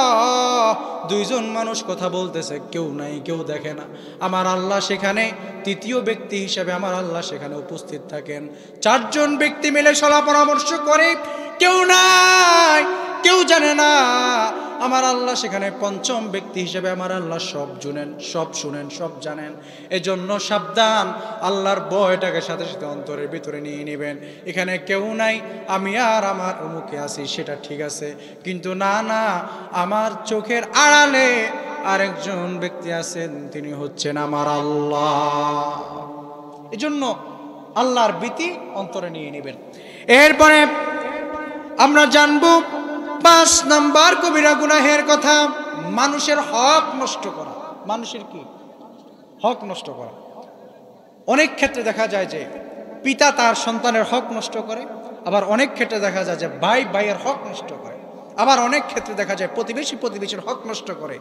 2 জন মানুষ কথা বলতেছে, কেউ নাই, কেউ দেখে না, আমার আল্লাহ সেখানে 3য় ব্যক্তি হিসেবে আমার আল্লাহ সেখানে উপস্থিত থাকেন। 4 জন ব্যক্তি মিলে সলা পরামর্শ করে, কেউ নাই, কেউ জানে না, আমার আল্লাহ সেখানে 5ম ব্যক্তি হিসেবে আমার আল্লাহ সব শুনেন, সব জানেন। এজন্য সাবধান, আল্লাহর ভয়টাকে সাথে সাথে অন্তরের ভিতরে নিয়ে নেবেন। এখানে কেউ নাই, আমি আর আমার অমুকে আছি, সেটা ঠিক আছে, কিন্তু না না, আমার চোখের আড়ালে আরেকজন ব্যক্তি আছেন, তিনি হচ্ছেন আমার আল্লাহ। এজন্য আল্লাহর ভীতি অন্তরে নিয়ে নেবেন। এরপরে আমরা জানবো 5 নাম্বার কবিরা গুনাহের কথা, মানুষের হক নষ্ট করা। মানুষের কি হক নষ্ট করা? অনেক ক্ষেত্রে দেখা যায় যে পিতা তার সন্তানের হক নষ্ট করে, আবার অনেক ক্ষেত্রে দেখা যায় যে ভাই ভাইয়ের হক নষ্ট করে, আবার অনেক ক্ষেত্রে দেখা যায় প্রতিবেশী প্রতিবেশীর হক নষ্ট করে।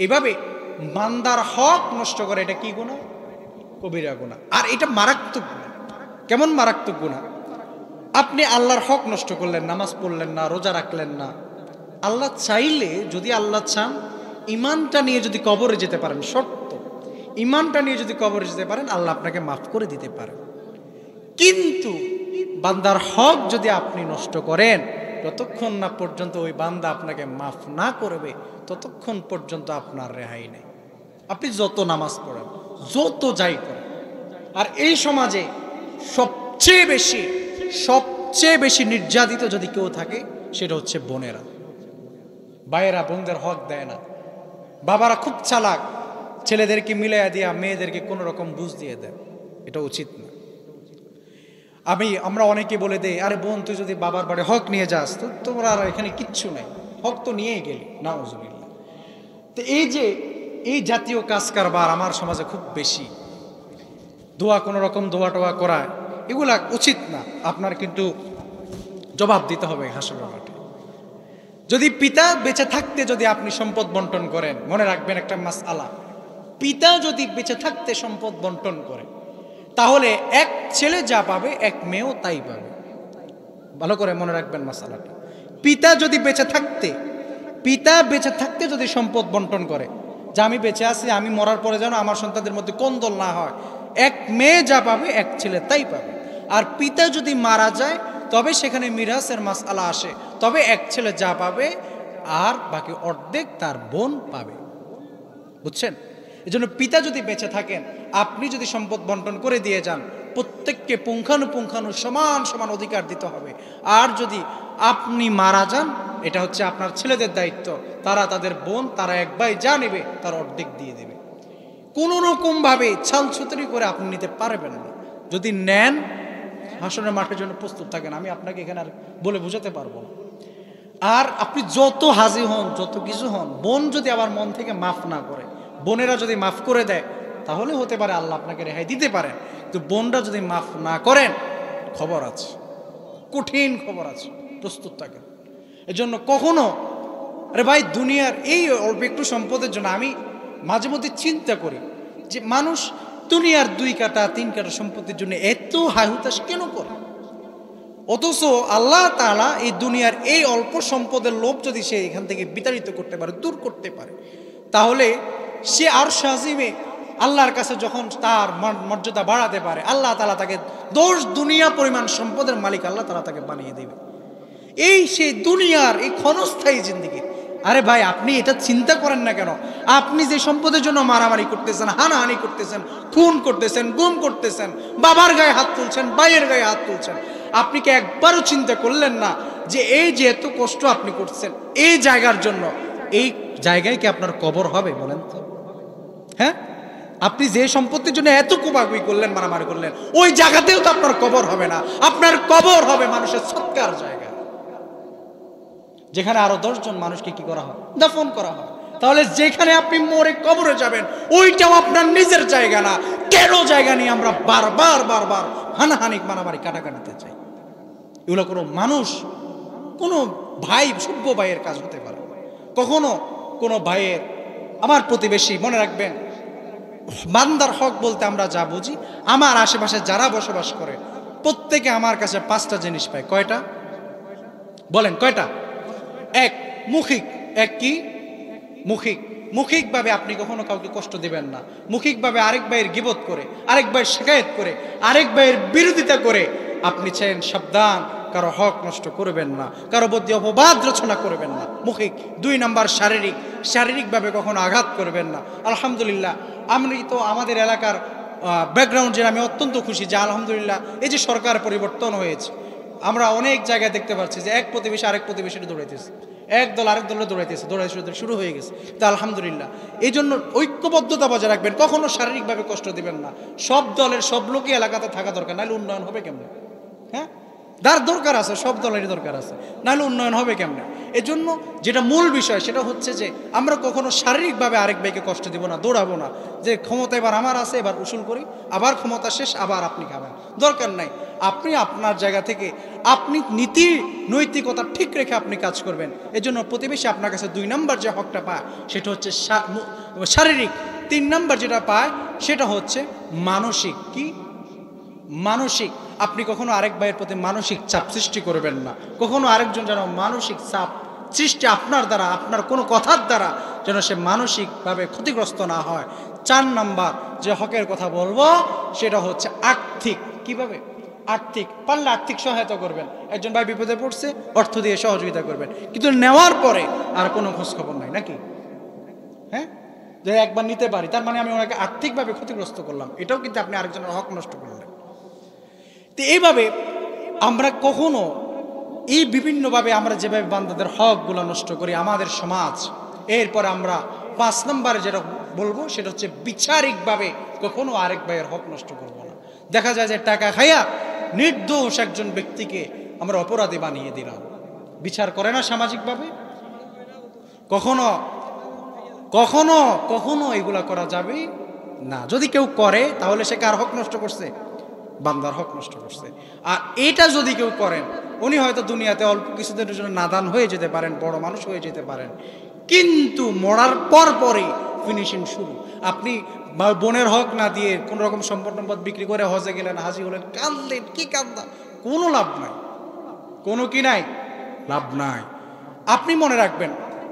এভাবে বান্দার হক নষ্ট করে, এটা কি গুনাহ? কবিরা গুনাহ। আর এটা মারাত্মক গুনাহ। কেমন মারাত্মক গুনাহ? আপনি আল্লাহর হক নষ্ট করলেন, নামাজ পড়লেন না, রোজা রাখলেন না। আল্লাহ চাইলে, যদি আল্লাহ চান, ইমানটা নিয়ে যদি কবরে যেতে পারেন, শর্ত, ইমানটা নিয়ে যদি কবরে যেতে পারেন, আল্লাহ আপনাকে মাফ করে দিতে পারেন। কিন্তু বান্দার হক যদি আপনি নষ্ট করেন, যতক্ষণ না পর্যন্ত ওই বান্দা আপনাকে মাফ না করবে ততক্ষণ পর্যন্ত আপনার রেহাই নেই। আপনি যত নামাজ পড়েন, যত যাই করেন। আর এই সমাজে সবচেয়ে বেশি নির্যাতিত যদি কেউ থাকে সেটা হচ্ছে বোনেরা। ভাইয়েরা বোনদের হক দেয় না। বাবারা খুব চালাক, ছেলেদেরকে মিলাইয়া দিয়া মেয়েদেরকে কোনো রকম বুঝ দিয়ে দেয়। এটা উচিত না। আমরা অনেকে বলে দেই, আরে বোন তুই যদি বাবার বাড়ি হক নিয়ে যাস তো তোমরা আর এখানে কিচ্ছু নাই, হক তো নিয়েই গেলি। নাউজুবিল্লাহ। তো এই জাতীয় কাজ কারবার আমার সমাজে খুব বেশি। কোনো রকম দোয়া টোয়া করা এগুলা উচিত না। আপনার কিন্তু জবাব দিতে হবে হাসরের মাঠে। যদি পিতা বেঁচে থাকতে যদি আপনি সম্পদ বন্টন করেন, মনে রাখবেন একটা মাসআলা, পিতা যদি বেঁচে থাকতে সম্পদ বন্টন করে তাহলে এক ছেলে যা পাবে এক মেয়েও তাই পাবে। ভালো করে মনে রাখবেন মাসআলাটা। পিতা বেঁচে থাকতে যদি সম্পদ বন্টন করে, যে আমি বেঁচে আছি, আমি মরার পরে যেন আমার সন্তানদের মধ্যে কোন্দল না হয়, এক মেয়ে যা পাবে এক ছেলে তাই পাবে। আর পিতা যদি মারা যায় তবে সেখানে মিরাসের মাসআলা আসে, তবে এক ছেলে যা পাবে আর বাকি অর্ধেক তার বোন পাবে। বুঝছেন? এজন্য পিতা যদি বেঁচে থাকেন, আপনি যদি সম্পদ বন্টন করে দিয়ে যান, প্রত্যেককে পুঙ্খানুপুঙ্খানু সমান সমান অধিকার দিতে হবে। আর যদি আপনি মারা যান, এটা হচ্ছে আপনার ছেলেদের দায়িত্ব, তারা তাদের বোন, তারা এক ভাই যা নেবে তার অর্ধেক দিয়ে দেবে। কোনো রকম ভাবে ছালছুতরি করে আপনি নিতে পারবেন না। যদি নেন, হাসরের মাঠের জন্য প্রস্তুত থাকেন। আমি আপনাকে এখানে আর বলে বোঝাতে পারবো না। আর আপনি যত হাজি হন, যত কিছু হন, বোন যদি আবার মন থেকে মাফ না করে, বোনেরা যদি মাফ করে দেয়, তাহলে হতে পারে আল্লাহ আপনাকে রেহাই দিতে পারেন। কিন্তু বোনরা যদি মাফ না করেন, খবর আছে, কঠিন খবর আছে, প্রস্তুত থাকেন। এজন্য কখনো, আরে ভাই দুনিয়ার এই অল্প একটু সম্পদের জন্য আমি মাঝে মধ্যে চিন্তা করি যে মানুষ দুনিয়ার 2 কাঠা 3 কাঠা সম্পত্তির জন্য এত হাহুতাশ কেন করে? অথচ আল্লাহ তাআলা এই দুনিয়ার এই অল্প সম্পদের লোভ যদি সে এখান থেকে বিতাড়িত করতে পারে, দূর করতে পারে, তাহলে সে আরশ আজিমে আল্লাহর কাছে যখন তার মর্যাদা বাড়াতে পারে, আল্লাহ তাআলা তাকে 10 দুনিয়া পরিমাণ সম্পদের মালিক আল্লাহ তাআলা তাকে বানিয়ে দেবে। এই সেই দুনিয়ার এই ক্ষণস্থায়ী জিন্দেগি। আরে ভাই আপনি এটা চিন্তা করেন না কেন? আপনি যে সম্পদের জন্য মারামারি করতেছেন, হানাহানি করতেছেন, খুন করতেছেন, গুম করতেছেন, বাবার গায়ে হাত তুলছেন, ভাইয়ের গায়ে হাত তুলছেন, আপনি কি একবারও চিন্তা করলেন না যে এই যে এত কষ্ট আপনি করছেন এই জায়গার জন্য, এই জায়গায় কি আপনার কবর হবে? বলেন তো। হ্যাঁ, আপনি যে সম্পত্তির জন্য এত কোপাকুপি করলেন, মারামারি করলেন, ওই জায়গাতেও তো আপনার কবর হবে না। আপনার কবর হবে মানুষের সৎকার জায়গা, যেখানে আরো 10 জন মানুষকে কি করা হয়? দাফন করা হয়। তাহলে যেখানে আপনি মরে কবরে যাবেন ওইটাও আপনার নিজের জায়গা না। কেন জায়গা নিয়ে আমরা বারবার হানাহানি, মারামারি, কাটাকাটিতে চাই? এগুলো কোনো মানুষ, কোনো ভাই, সভ্য ভাইয়ের কাজ হতে পারে। কখনো কোনো ভাইয়ের, আমার প্রতিবেশী, মনে রাখবেন বান্দার হক বলতে আমরা যা বুঝি, আমার আশেপাশে যারা বসবাস করে প্রত্যেকে আমার কাছে 5টা জিনিস পায়। কয়টা বলেন? কয়টা? এক, মৌখিক। এক কি? মৌখিক। মৌখিকভাবে আপনি কখনো কাউকে কষ্ট দিবেন না। মৌখিকভাবে আরেক ভাইয়ের গীবত করে, আরেক ভাইয়ের শিকায়েত করে, আরেক ভাইয়ের বিরোধিতা করে আপনি চাইেন সাবধান, কারো হক নষ্ট করবেন না, কারো প্রতি অপবাদ রচনা করবেন না। মৌখিক। 2 নাম্বার শারীরিকভাবে কখনো আঘাত করবেন না। আলহামদুলিল্লাহ, আমি তো আমাদের এলাকার ব্যাকগ্রাউন্ড যে আমি অত্যন্ত খুশি যে আলহামদুলিল্লাহ এই যে সরকার পরিবর্তন হয়েছে, আমরা অনেক জায়গায় দেখতে পাচ্ছি যে এক প্রতিবেশী আরেক প্রতিবেশীটা দৌড়াইতেছে, এক দল আরেক দলে দৌড়াইতেছে, শুরু হয়ে গেছে। তা আলহামদুলিল্লাহ, এই জন্য ঐক্যবদ্ধতা বজায় রাখবেন, কখনো শারীরিকভাবে কষ্ট দিবেন না। সব দলের সব লোকই এলাকাতে থাকা দরকার, নাহলে উন্নয়ন হবে কেমনে? হ্যাঁ, যার দরকার আছে, সব দলেরই দরকার আছে, নাহলে উন্নয়ন হবে কেমনে? এজন্য যেটা মূল বিষয় সেটা হচ্ছে যে আমরা কখনো শারীরিকভাবে আরেক ভাইকে কষ্ট দিব না, দৌড়াবো না যে ক্ষমতা এবার আমার আছে, এবার উসুল করি, আবার ক্ষমতা শেষ, আবার আপনি খাবেন। দরকার নাই। আপনি আপনার জায়গা থেকে আপনি নীতি নৈতিকতা ঠিক রেখে আপনি কাজ করবেন। এজন্য প্রতিবেশী আপনার কাছে 2 নাম্বার যে হকটা পায় সেটা হচ্ছে শারীরিক। 3 নাম্বার যেটা পায় সেটা হচ্ছে মানসিক। কি? মানসিক। আপনি কখনো আরেক ভাইয়ের প্রতি মানসিক চাপ সৃষ্টি করবেন না। কখনো আরেকজন যেন মানসিক চাপ সৃষ্টি আপনার দ্বারা, আপনার কোনো কথার দ্বারা যেন সে মানসিকভাবে ক্ষতিগ্রস্ত না হয়। 4 নাম্বার যে হকের কথা বলবো সেটা হচ্ছে আর্থিক। কিভাবে? আর্থিক পারলে আর্থিক সহায়তা করবেন, একজন ভাই বিপদে পড়ছে অর্থ দিয়ে সহযোগিতা করবেন, কিন্তু নেওয়ার পরে আর কোনো খোঁজ খবর নাই নাকি? হ্যাঁ, যে একবার নিতে পারি তার মানে আমি ওনাকে আর্থিকভাবে ক্ষতিগ্রস্ত করলাম, এটাও কিন্তু আপনি আরেকজনের হক নষ্ট করলেন। তো এইভাবে আমরা কখনো এই বিভিন্নভাবে আমরা যেভাবে বান্দাদের হকগুলো নষ্ট করি আমাদের সমাজ, এরপর আমরা 5 নম্বরে যেটা বলবো সেটা হচ্ছে বিচারিকভাবে কখনো আরেক ভাইয়ের হক নষ্ট করব না। দেখা যায় যে টাকা খাইয়া নির্দোষ একজন ব্যক্তিকে আমরা অপরাধী বানিয়ে দিলাম, বিচার করে না সামাজিকভাবে। কখনো কখনো কখনো এগুলা করা যাবে না। যদি কেউ করে তাহলে সে কার হক নষ্ট করছে? বান্দার হক নষ্ট করছে। আর এটা যদি কেউ করেন, উনি হয়তো দুনিয়াতে অল্প কিছুদিনের জন্য নাদান হয়ে যেতে পারেন, বড় মানুষ হয়ে যেতে পারেন, কিন্তু মরার পর পরে ফিনিশিং শুরু। আপনি বোনের হক না দিয়ে কোন রকম সম্পদ বিক্রি করে হজে গেলেন, হাজি হলেন, কাঁদলেন, কি কান্দা, কোনো লাভ নাই, কোনো কি নাই, লাভ নাই। আপনি মনে রাখবেন,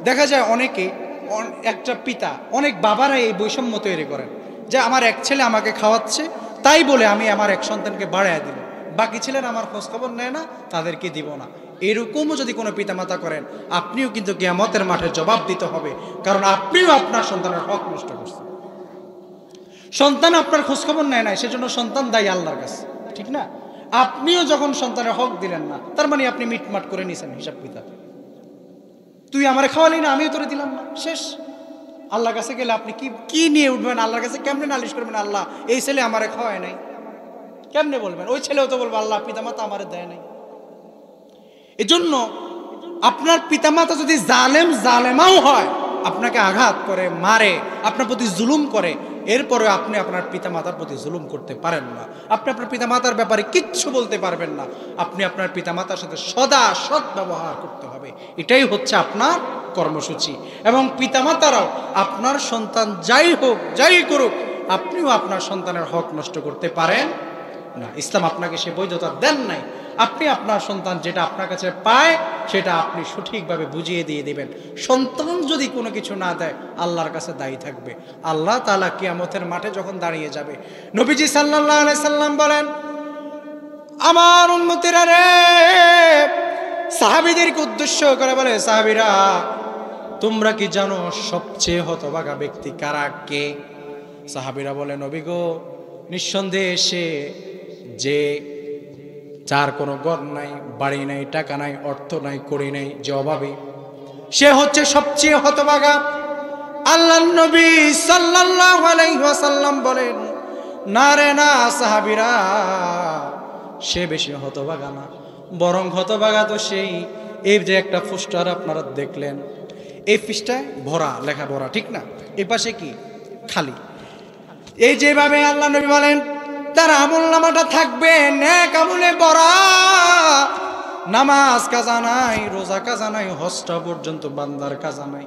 দেখা যায় অনেকে, একটা পিতা, অনেক বাবারা এই বৈষম্য তৈরি করেন যে আমার এক ছেলে আমাকে খাওয়াচ্ছে, তাই বলে আমি আমার এক সন্তানকে বাড়াইয়া দিল, বাকি ছেলেরা আমার খোঁজ খবর নেয় না, তাদেরকে দিব না। এরকমও যদি কোনো পিতামাতা করেন, আপনিও কিন্তু কিয়ামতের মাঠে জবাব দিতে হবে, কারণ আপনিও আপনার সন্তানের হক নষ্ট করছেন। সন্তান আপনার খোঁজ খবর নেয় নাই, সেজন্য সন্তান দায়ী আল্লাহর কাছে, ঠিক না? আপনিও যখন সন্তানের হক দিলেন না, তার মানে আপনি মিটমাট করে নিয়েছেন হিসাব কিতাব। তুই আমারে খাওয়ালি না, আমিও তোরে দিলাম না, শেষ। আল্লাহর কাছে গেলে আপনি কি নিয়ে উঠবেন? আল্লাহর কাছে কেমনে নালিশ করবেন? আল্লাহ, এই ছেলে আমারে খাওয়ায় নাই, কেমনে বলবেন? ওই ছেলেও তো বলবো আল্লাহ পিতামাতা আমারে দেয় নাই। এজন্য আপনার পিতামাতা যদি জালেমাও হয়, আপনাকে আঘাত করে, মারে, আপনার প্রতি জুলুম করে, এরপরে আপনি আপনার পিতামাতার প্রতি জুলুম করতে পারেন না। আপনি আপনার পিতামাতার ব্যাপারে কিচ্ছু বলতে পারবেন না। আপনি আপনার পিতামাতার সাথে সদা সৎ ব্যবহার করতে হবে, এটাই হচ্ছে আপনার কর্মসূচি। এবং পিতামাতারাও আপনার সন্তান যাই হোক, যাই করুক, আপনিও আপনার সন্তানের হক নষ্ট করতে পারেন না। ইসলাম আপনাকে সে বৈধতা দেন নাই। আপনি আপনার সন্তান যেটা আপনার কাছে পায় সেটা আপনি সঠিকভাবে বুঝিয়ে দিয়ে দিবেন। সন্তান যদি কোনো কিছু না দেয়, আল্লাহর কাছে দায়ী থাকবে। আল্লাহ তাআলা কিয়ামতের মাঠে যখন দাঁড়িয়ে যাবে, নবীজি সাল্লাল্লাহু আলাইহি সাল্লাম বলেন, আমার উম্মতেরা রে, সাহাবীদেরকে উদ্দেশ্য করে বলে, সাহাবীরা তোমরা কি জানো সবচেয়ে হতভাগা ব্যক্তি কারা, কে? সাহাবীরা বলে, নবী গো, নিঃসন্দেহে সে যে যার কোনো ঘর নাই, বাড়ি নাই, টাকা নাই, অর্থ নাই, কড়ি নাই, যে অভাবী, সে হচ্ছে সবচেয়ে হতভাগা। আল্লাহর নবী সাল্লাল্লাহু আলাইহি ওয়াসাল্লাম বলেন, না রে না সাহাবীরা, সে বেশি হতভাগা না, বরং হতভাগা তো সেই, এই যে একটা পোস্টার আপনারা দেখলেন, এই পৃষ্ঠায় ভরা, লেখা ভরা, ঠিক না? এই পাশে কি খালি। এই যেভাবে আল্লাহ নবী বলেন তার আমলনামাটা থাকবে নেক আমলে ভরা, নামাজ কাজা নাই, রোজা কাজা নাই, হজটা পর্যন্ত বান্দার কাজা নাই,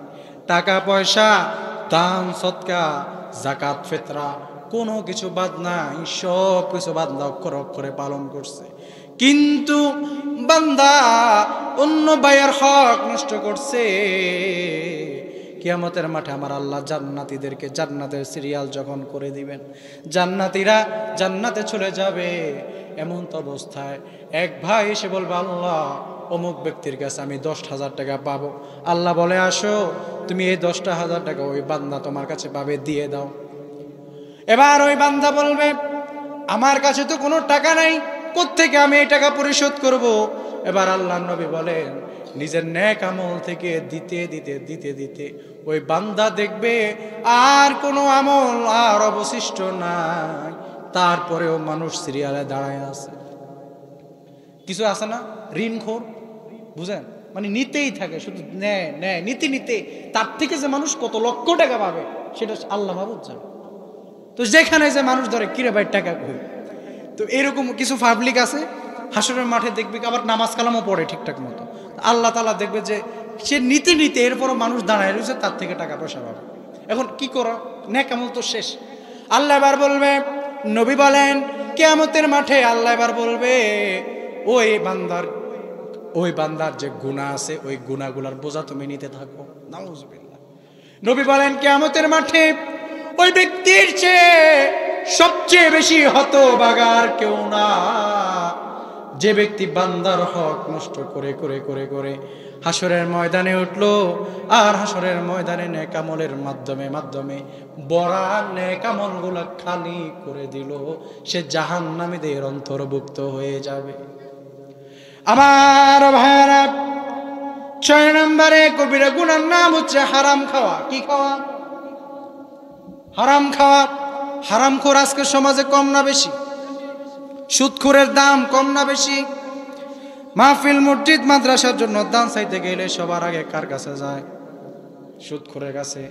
টাকা পয়সা, দান সদকা, যাকাত ফিতরা, কোনো কিছু বাদ নাই, সব কিছু বান্দা অক্ষরে অক্ষরে পালন করছে। কিন্তু বান্দা অন্য ভাইয়ের হক নষ্ট করছে। কিয়ামতের মাঠে আমার আল্লাহ জান্নাতীদেরকে জান্নাতের সিরিয়াল যখন করে দিবেন, জান্নাতীরা জান্নাতে চলে যাবে, এমন তো অবস্থায় এক ভাই এসে বলবে, আল্লাহ অমুক ব্যক্তির কাছে আমি 10,000 টাকা পাবো। আল্লাহ বলে, আসো, তুমি এই 10,000 টাকা ওই বান্দা তোমার কাছে পাবে, দিয়ে দাও। এবার ওই বান্দা বলবে, আমার কাছে তো কোনো টাকা নাই, কোত্থেকে আমি এই টাকা পরিশোধ করব? এবার আল্লাহর নবী বলেন, নিজের নেক আমল থেকে দিতে দিতে দিতে দিতে ওই বান্দা দেখবে আর কোনো আমল আর অবশিষ্ট নাই। তারপরেও মানুষ সিরিয়ালে দাঁড়ায় আছে। কিছু আছে না ঋণখোর, বুঝেন, মানে নিতেই থাকে, শুধু নেয় নেয়, নিতে নিতে তার থেকে যে মানুষ কত লক্ষ টাকা পাবে সেটা আল্লাহ মাবুদ জানে। তো যেখানে যে মানুষ ধরে, কিরে ভাই টাকা কই, তো এরকম কিছু পাবলিক আছে, হাসরের মাঠে দেখবে আবার নামাজ কালামও পড়ে ঠিকঠাক মতো, আল্লাহ তাআলা দেখবে যে সে নিতে নিতে এরপরও মানুষ দাঁড়ায় রয়েছে, তার থেকে টাকা পয়সা পাবে। এখন কি করো, নেক আমল তো শেষ। আল্লাহ এবার বলবে, নবী বলেন কিয়ামতের মাঠে আল্লাহ এবার বলবে, ওই বান্দার যে গুনাহ আছে, ওই গুনাহগুলোর বোঝা তুমি নিতে থাকো। নাউজুবিল্লাহ। নবী বলেন কিয়ামতের মাঠে ওই ব্যক্তির চেয়ে সবচেয়ে বেশি হতভাগার কেউ না, যে ব্যক্তি বান্দার হক নষ্ট করে করে করে করে হাসরের ময়দানে উঠলো, আর হাসরের ময়দানে নেক আমলের মাধ্যমে মাধ্যমে বড় নেক আমলগুলো খালি করে দিল, সে জাহান্নামীদের অন্তর্ভুক্ত হয়ে যাবে। আমার ভাইরা, 6 নম্বরে কবিরা গুনার নাম হচ্ছে হারাম খাওয়া। কি খাওয়া? হারাম খাওয়া। হারামখোর আজকের সমাজে কম না বেশি? সুদখোরের দাম কম না বেশি? মাহফিল, মসজিদ, মাদ্রাসার জন্য দান চাইতে গেলে সবার আগে কার কাছে যায়? সুদখোরের কাছে।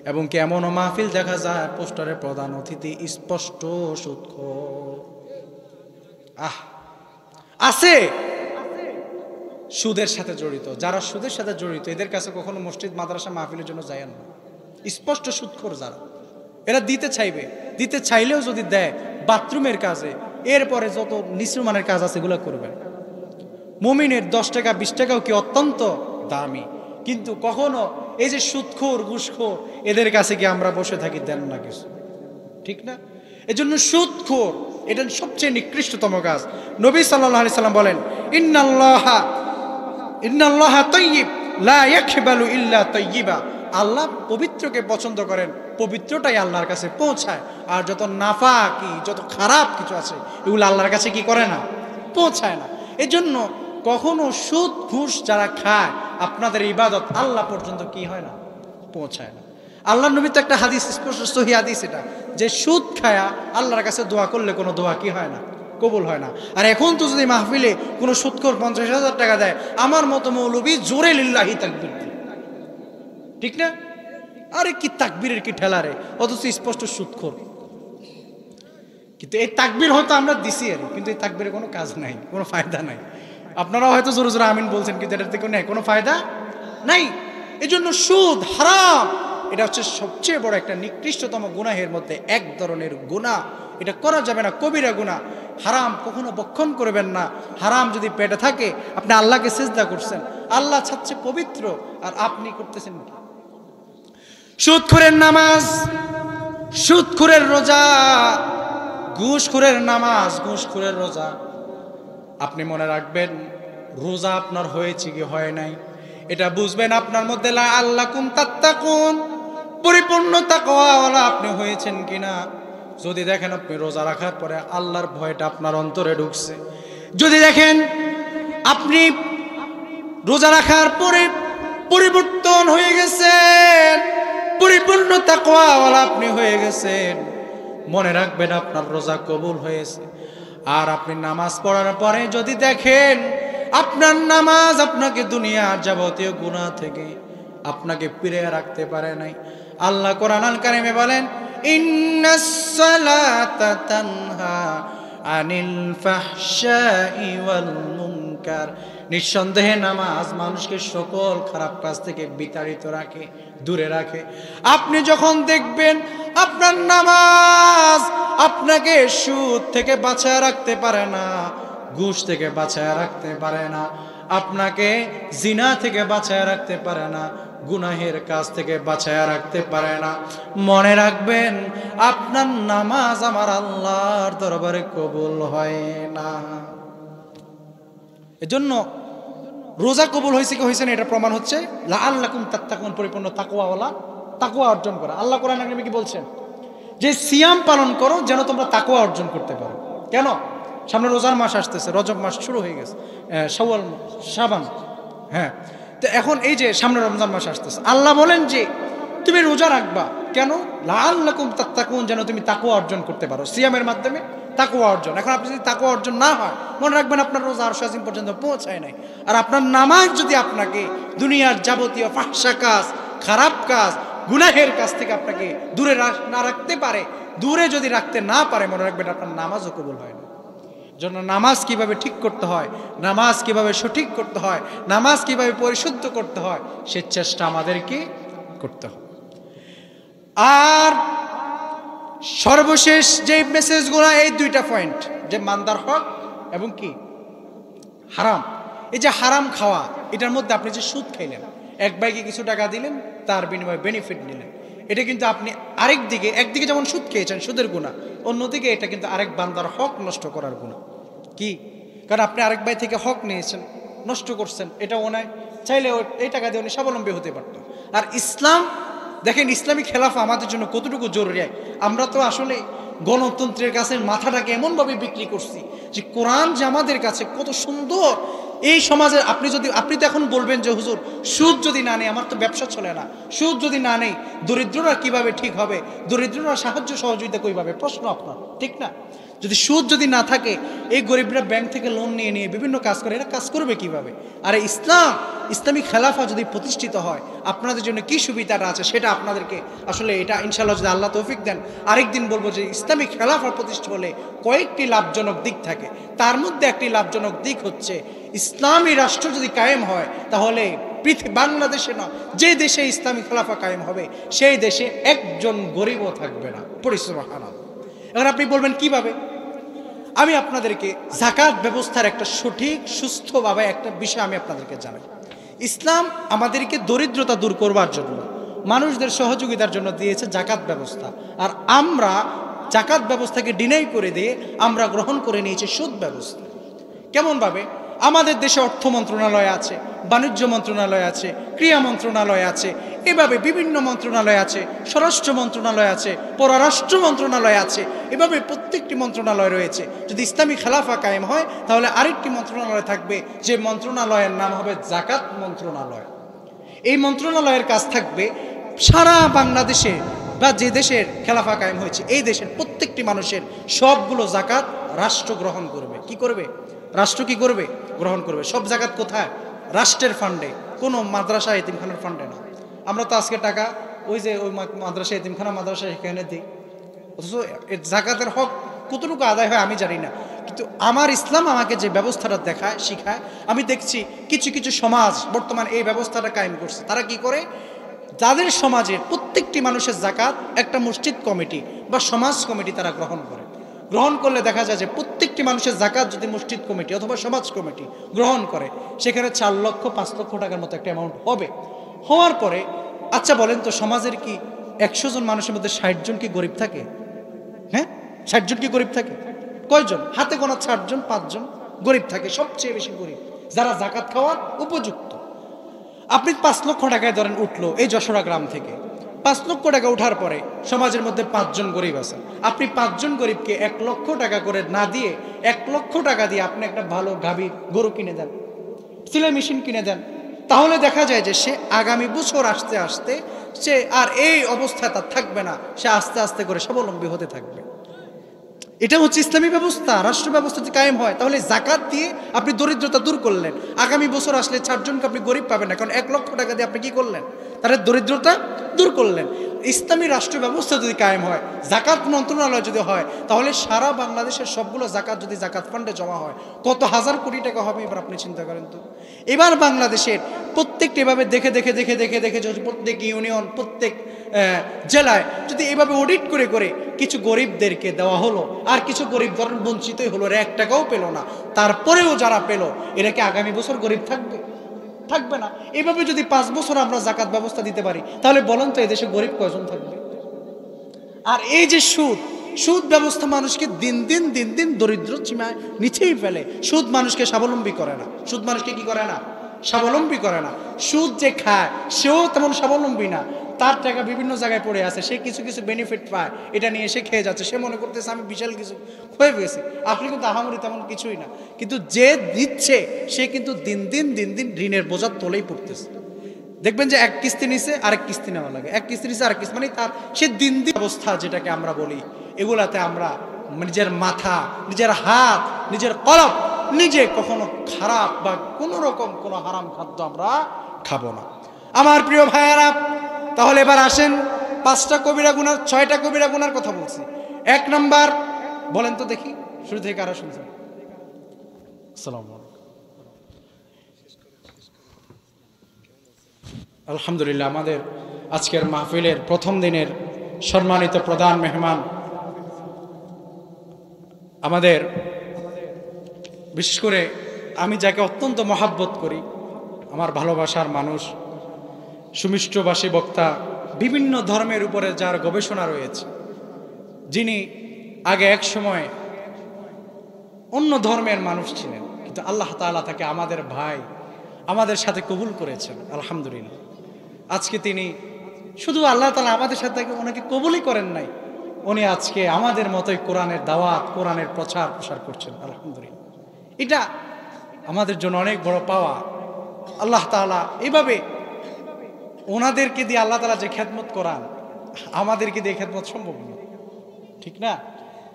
এবং কি এমনও মাহফিল দেখা যায় পোস্টারের প্রধান অতিথি স্পষ্ট সুদখোর। আছে সুদের সাথে জড়িত। যারা সুদের সাথে জড়িত এদের কাছে কখনো মসজিদ, মাদ্রাসা, মাহফিলের জন্য যায় না। স্পষ্ট সুদখোর যারা, এরা দিতে চাইবে, দিতে চাইলেও যদি দেয় বাথরুমের কাজে, এরপরে যত নিঃস্বমানের কাজ আছে এগুলো করবেন। মুমিনের 10 টাকা 20 টাকাও কি অত্যন্ত দামি, কিন্তু কখনো এই যে সুদখোর, ঘুষখোর, এদের কাছে কি আমরা বসে থাকি? দেন না কিছু, ঠিক না? এজন্য সুদখোর এটা সবচেয়ে নিকৃষ্টতম কাজ। নবী সাল্লাল্লাহু আলাইহি সাল্লাম বলেন, ইন্নাল্লাহা তাইয়্যিব লা ইয়াকবালু ইল্লা তাইয়্যিবা। আল্লাহ পবিত্রকে পছন্দ করেন, পবিত্রটাই আল্লাহর কাছে পৌঁছায়। আর যত নাফাকি, যত খারাপ কিছু আছে এগুলো আল্লাহর কাছে কি করে না? পৌঁছায় না। এজন্য কখনো সুদ ঘুষ যারা খায় আপনাদের ইবাদত আল্লাহ পর্যন্ত কি হয় না? পৌঁছায় না। আল্লাহর নবী তো একটা হাদিস, স্পষ্ট সহিহ হাদিস এটা, যে সুদ খায়া আল্লাহর কাছে দোয়া করলে কোনো দোয়া কি হয় না? কবুল হয় না। আর এখন তো যদি মাহফিলে কোনো সুদখোর 50,000 টাকা দেয়, আমার মতো মৌলবী জোরে লিল্লাহি তাকবীর, ঠিক না? আরে কি তাকবীরের কি ঠেলা রে, অথচ স্পষ্ট সুদখোর। কিন্তু এই তাকবীর হয়তো আমরা দিছি, কিন্তু এই তাকবীরের কোনো কাজ নাই, কোনো ফায়দা নাই। আপনারা হয়তো জোরে জোরে আমিন বলছেন, কিন্তু এটার থেকে কোনো ফায়দা নাই। এই জন্য সুদ হারাম, এটা হচ্ছে সবচেয়ে বড় একটা নিকৃষ্টতম গুনাহের মধ্যে এক ধরনের গুনাহ। এটা করা যাবে না, কবিরা গুনাহ। হারাম কখনো বক্ষণ করবেন না। হারাম যদি পেটে থাকে, আপনি আল্লাহকে সিজদা করছেন, আল্লাহ ছাড়ছে পবিত্র, আর আপনি করতেছেন কি? সুদখোরের নামাজ, সুদখোরের রোজা, ঘুষখোরের নামাজ, ঘুষখোরের রোজা। আপনি মনে রাখবেন, রোজা আপনার হয়েছে কি হয় নাই এটা বুঝবেন আপনার মধ্যে লাআল্লাকুম তাত্তাকুন, পরিপূর্ণ তাকওয়াওয়ালা আপনি হয়েছেন কিনা। যদি দেখেন আপনি রোজা রাখার পরে আল্লাহর ভয়টা আপনার অন্তরে ঢুকছে, যদি দেখেন আপনি রোজা রাখার পরে পরিবর্তন হয়ে গেছেন, পরিপূর্ণ তাকওয়াওয়ালা আপনি হয়ে গেছেন, মনে রাখবেন আপনার রোজা কবুল হয়েছে। আর আপনি নামাজ পড়ার পরে যদি দেখেন আপনার নামাজ আপনাকে দুনিয়ার যাবতীয় গুনাহ থেকে আপনাকে ফিরিয়ে রাখতে পারে নাই। আল্লাহ কোরআন আল কারিমে বলেন, ইন্নাস সালাতা তানহা আনিল ফাহশাই ওয়াল মুনকার। নিঃসন্দেহে নামাজ মানুষকে সকল খারাপ কাজ থেকে বিতাড়িত রাখে, দূরে রাখে। আপনি যখন দেখবেন আপনার নামাজ আপনাকে সুদ থেকে বাঁচায় রাখতে পারে না, ঘুষ থেকে বাঁচায় রাখতে পারে না, আপনাকে জিনা থেকে বাঁচায় রাখতে পারে না, গুনাহের কাজ থেকে বাঁচায় রাখতে পারে না, মনে রাখবেন আপনার নামাজ আমার আল্লাহর দরবারে কবুল হয় না। এজন্য রোজা কবুল হয়েছে কি হয়েছে না এটা প্রমাণ হচ্ছে লাআল্লাকুম তাত্তাকুন, পরিপূর্ণ তাকওয়াওয়ালা, তাকওয়া অর্জন করা। আল্লাহ কোরআন কারিমে কি বলছেন? যে সিয়াম পালন করো যেন তোমরা তাকওয়া অর্জন করতে পারো। কেন? সামনে রোজার মাস আসতেছে, রজব মাস শুরু হয়ে গেছে, শাওয়াল, শাবান, হ্যাঁ। তো এখন এই যে সামনে রমজান মাস আসতেছে, আল্লাহ বলেন যে তুমি রোজা রাখবা। কেন? লাআল্লাকুম তাত্তাকুন, যেন তুমি তাকওয়া অর্জন করতে পারো সিয়ামের মাধ্যমে, তাকওয়া অর্জন। এখন আপনি যদি তাকওয়া অর্জন না হয়, মনে রাখবেন আপনার রোজা আরশ আজিম পর্যন্ত পৌঁছায় নাই। আর আপনার নামাজ যদি আপনাকে দুনিয়ার যাবতীয় ফাহশা কাজ, খারাপ কাজ, গুনাহের কাছ থেকে আপনাকে দূরে না রাখতে পারে, দূরে যদি রাখতে না পারে, মনে রাখবেন আপনার নামাজও কবুল হয় না। জন্য নামাজ কিভাবে ঠিক করতে হয়, নামাজ কিভাবে সঠিক করতে হয়, নামাজ কিভাবে পরিশুদ্ধ করতে হয়, সে চেষ্টা আমাদেরকে করতে হয়। আর সর্বশেষ যে মেসেজগুলো, এই 2টা পয়েন্ট, যে মান্দার হক এবং কি হারাম। এই যে হারাম খাওয়া, এটার মধ্যে আপনি যে সুদ খাইলেন, এক ভাইকে কিছু টাকা দিলেন, তার বিনিময়ে বেনিফিট নিলেন, এটা কিন্তু আপনি একদিকে যেমন সুদ খেয়েছেন, সুদের গুনাহ, অন্যদিকে এটা কিন্তু আরেক বান্দার হক নষ্ট করার গুনাহ। কি? কারণ আপনি আরেক ভাই থেকে হক নিয়েছেন, নষ্ট করছেন, এটা ওনায় চাইলে এই টাকা দিয়ে উনি স্বাবলম্বী হতে পারত। আর ইসলাম দেখেন, ইসলামী খেলাফা আমাদের জন্য কতটুকু জরুরি। আমরা তো আসলে গণতন্ত্রের কাছে মাথাটাকে এমনভাবে বিক্রি করছি যে কোরআন যে আমাদের কাছে কত সুন্দর। এই সমাজের আপনি তো এখন বলবেন যে হুজুর সুদ যদি না নেই আমার তো ব্যবসা চলে না, সুদ যদি না নেই দরিদ্ররা কিভাবে ঠিক হবে, দরিদ্ররা সাহায্য সহযোগিতা কইভাবে, প্রশ্ন আপনার ঠিক না? যদি সুদ যদি না থাকে, এই গরিবরা ব্যাংক থেকে লোন নিয়ে নিয়ে বিভিন্ন কাজ করে, এরা কাজ করবে কিভাবে? আর ইসলামী খেলাফা যদি প্রতিষ্ঠিত হয় আপনাদের জন্য কি সুবিধাটা আছে সেটা আপনাদেরকে আসলে এটা ইনশাআল্লাহ যদি আল্লাহ তৌফিক দেন আরেকদিন বলবো যে ইসলামী খেলাফা প্রতিষ্ঠা হলে কয়েকটি লাভজনক দিক থাকে। তার মধ্যে একটি লাভজনক দিক হচ্ছে ইসলামী রাষ্ট্র যদি কায়েম হয় তাহলে বাংলাদেশে না, যে দেশে ইসলামী খেলাফা কায়েম হবে সেই দেশে একজন গরিবও থাকবে না। সুবহানাল্লাহ। এখন আপনি বলবেন কিভাবে? আমি আপনাদেরকে যাকাত ব্যবস্থার একটা সঠিক সুস্থভাবে একটা বিষয় আমি আপনাদেরকে জানাই। ইসলাম আমাদেরকে দরিদ্রতা দূর করবার জন্য, মানুষদের সহযোগিতার জন্য দিয়েছে জাকাত ব্যবস্থা। আর আমরা জাকাত ব্যবস্থাকে ডিনাই করে দিয়ে আমরা গ্রহণ করে নিয়েছি সুদ ব্যবস্থা। কেমনভাবে? আমাদের দেশে অর্থ মন্ত্রণালয় আছে, বাণিজ্য মন্ত্রণালয় আছে, ক্রীড়া মন্ত্রণালয় আছে, এভাবে বিভিন্ন মন্ত্রণালয় আছে, স্বরাষ্ট্র মন্ত্রণালয় আছে, পররাষ্ট্র মন্ত্রণালয় আছে, এভাবে প্রত্যেকটি মন্ত্রণালয় রয়েছে। যদি ইসলামী খেলাফা কায়েম হয় তাহলে আরেকটি মন্ত্রণালয় থাকবে, যে মন্ত্রণালয়ের নাম হবে জাকাত মন্ত্রণালয়। এই মন্ত্রণালয়ের কাজ থাকবে সারা বাংলাদেশে বা যে দেশের খেলাফা কায়েম হয়েছে এই দেশের প্রত্যেকটি মানুষের সবগুলো জাকাত রাষ্ট্র গ্রহণ করবে। কি করবে? রাষ্ট্র কি করবে? গ্রহণ করবে। সব জাকাত কোথায়? রাষ্ট্রের ফান্ডে, কোনো মাদ্রাসা এতিমখানার ফান্ডে না। আমরা তো আজকে টাকা ওই মাদ্রাসা এতিমখানা মাদ্রাসা এখানে দিই, অথচ জাকাতের হক কতটুকু আদায় হয় আমি জানি না। কিন্তু আমার ইসলাম আমাকে যে ব্যবস্থাটা দেখায়, শিখায়, আমি দেখছি কিছু কিছু সমাজ বর্তমান এই ব্যবস্থাটা কায়েম করছে। তারা কি করে? যাদের সমাজের প্রত্যেকটি মানুষের জাকাত একটা মসজিদ কমিটি বা সমাজ কমিটি তারা গ্রহণ করে। গ্রহণ করলে দেখা যায় যে প্রত্যেকটি মানুষের জাকাত যদি মসজিদ কমিটি অথবা সমাজ কমিটি গ্রহণ করে সেখানে 4 লক্ষ 5 লক্ষ টাকার মতো একটা অ্যামাউন্ট হবে। হওয়ার পরে আচ্ছা বলেন তো, সমাজের কি 100 জন মানুষের মধ্যে 60 জন কি গরিব থাকে? হ্যাঁ, 60 জন কি গরিব থাকে? কয়জন? হাতে গোনা 4 জন 5 জন গরিব থাকে, সবচেয়ে বেশি গরিব যারা জাকাত খাওয়ার উপযুক্ত। আপনি 5 লক্ষ টাকায় ধরেন উঠলো এই যশোরা গ্রাম থেকে, 5 লক্ষ টাকা উঠার পরে সমাজের মধ্যে 5 জন গরিব আছে। আপনি 5 জন গরিবকে 1 লক্ষ টাকা করে না দিয়ে 1 লক্ষ টাকা দিয়ে আপনি একটা ভালো গাভীর গরু কিনে দেন, সেলাই মেশিন কিনে দেন, তাহলে দেখা যায় যে সে আগামী বছর আসতে আসতে সে আর এই অবস্থায় তার থাকবে না, সে আস্তে আস্তে করে স্বাবলম্বী হতে থাকবে। এটা হচ্ছে ইসলামী ব্যবস্থা। রাষ্ট্র ব্যবস্থা যদি কায়েম হয় তাহলে জাকাত দিয়ে আপনি দরিদ্রতা দূর করলেন। আগামী বছর আসলে 4 জনকে আপনি গরিব পাবেন না, কারণ 1 লক্ষ টাকা দিয়ে আপনি কি করলেন? তাদের দরিদ্রতা দূর করলেন। ইসলামী রাষ্ট্র ব্যবস্থা যদি কায়েম হয়, জাকাত মন্ত্রণালয় যদি হয়, তাহলে সারা বাংলাদেশের সবগুলো জাকাত যদি জাকাত ফান্ডে জমা হয় কত হাজার কোটি টাকা হবে এবার আপনি চিন্তা করেন তো। এবার বাংলাদেশের প্রত্যেকটি এভাবে দেখে দেখে দেখে দেখে দেখে যদি প্রত্যেক ইউনিয়ন প্রত্যেক জেলায় যদি এভাবে অডিট করে করে কিছু গরিবদেরকে দেওয়া হলো, আর কিছু গরিব ধরেন বঞ্চিতই হলো, 1 টাকাও পেল না, তারপরেও যারা পেল এরা কি আগামী বছর গরিব থাকবে? থাকবে না। এভাবে যদি 5 বছর আমরা জাকাত ব্যবস্থা দিতে পারি তাহলে বলেন তো এদেশে গরিব কয়জন থাকবে? আর এই যে সুদ ব্যবস্থা মানুষকে দিন দিন দিন দিন দরিদ্র সীমায় নিচেই ফেলে। সুদ মানুষকে স্বাবলম্বী করে না। সুদ মানুষকে কি করে না? স্বাবলম্বী করে না। সুদ যে খায় সেও তেমন স্বাবলম্বী না। তার টাকা বিভিন্ন জায়গায় পড়ে আছে, সে কিছু কিছু বেনিফিট পায়, এটা নিয়ে সে খেয়ে যাচ্ছে, সে মনে করতেছে আমি বিশাল কিছু হয়ে গেছে। আপনি কিন্তু আহামরি তেমন কিছুই না। কিন্তু যে দিচ্ছে সে কিন্তু দিন দিন দিন দিন ঋণের বোঝার তলেই পড়তেছে। দেখবেন যে 1 কিস্তি নিছে আরেক কিস্তি নেওয়া লাগে, 1 কিস্তি নিছে আরেক কিস্তি, মানে তার সে দিন দিন অবস্থা যেটাকে আমরা বলি, এগুলাতে আমরা নিজের মাথা, নিজের হাত, নিজের কলব নিজে কখনো খারাপ বা কোনো রকম কোনো হারাম খাদ্য আমরা খাবো না। আমার প্রিয় ভাইয়েরা, তাহলে এবার আসেন 5টা কবিরা গুনাহ, 6টা কবিরা গুনার কথা বলছি। 1 নাম্বার বলেন তো দেখি, শুরু থেকে কারা শুনছেন? আসসালামু আলাইকুম। আলহামদুলিল্লাহ, আমাদের আজকের মাহফিলের প্রথম দিনের সম্মানিত প্রধান মেহমান, আমাদের বিশেষ করে আমি যাকে অত্যন্ত মহাব্বত করি, আমার ভালোবাসার মানুষ, সুমিষ্টভাষী বক্তা, বিভিন্ন ধর্মের উপরে যার গবেষণা রয়েছে, যিনি আগে এক সময় অন্য ধর্মের মানুষ ছিলেন কিন্তু আল্লাহ তাআলা তাকে আমাদের ভাই, আমাদের সাথে কবুল করেছেন আলহামদুলিল্লাহ। আজকে তিনি শুধু আল্লাহ তাআলা আমাদের সাথে ওনাকে কবুলই করেন নাই, উনি আজকে আমাদের মতোই কোরআনের দাওয়াত, কোরআনের প্রচার প্রসার করছেন আলহামদুলিল্লাহ। এটা আমাদের জন্য অনেক বড় পাওয়া। আল্লাহ তাআলা এইভাবে ওনাদেরকে দিয়ে আল্লাহ তাআলা যে খেদমত করান, আমাদেরকে দিয়ে খেদমত সম্ভব না, ঠিক না?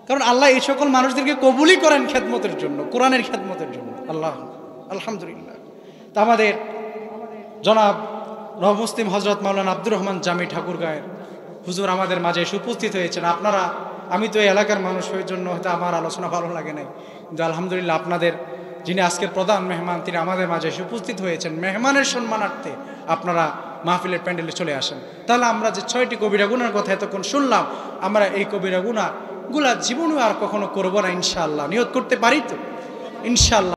কারণ আল্লাহ এই সকল মানুষদেরকে কবুলই করেন খেদমতের জন্য, কোরআনের খেদমতের জন্য। আল্লাহ আলহামদুলিল্লাহ। তা আমাদের জনাব মুসলিম হজরত মাওলানা আব্দুর রহমান জামি ঠাকুরগাঁয়ের হুজুর আমাদের মাঝে এসে উপস্থিত হয়েছেন। আপনারা, আমি তো এই এলাকার মানুষ হয়ে জন্য হয়তো আমার আলোচনা ভালো লাগে নাই, কিন্তু আলহামদুলিল্লাহ আপনাদের যিনি আজকের প্রধান মেহমান তিনি আমাদের মাঝে এসে উপস্থিত হয়েছেন। মেহমানের সম্মানার্থে আপনারা মাহফিলের প্যান্ডেলে চলে আসেন। তাহলে আমরা যে 6টি কবিরা গুনার কথা এতক্ষণ শুনলাম, আমরা এই কবিরা গুনাগুলা জীবনেও আর কখনো করবো না ইনশাআল্লাহ। নিয়ত করতে পারি তো ইনশাআল্লাহ।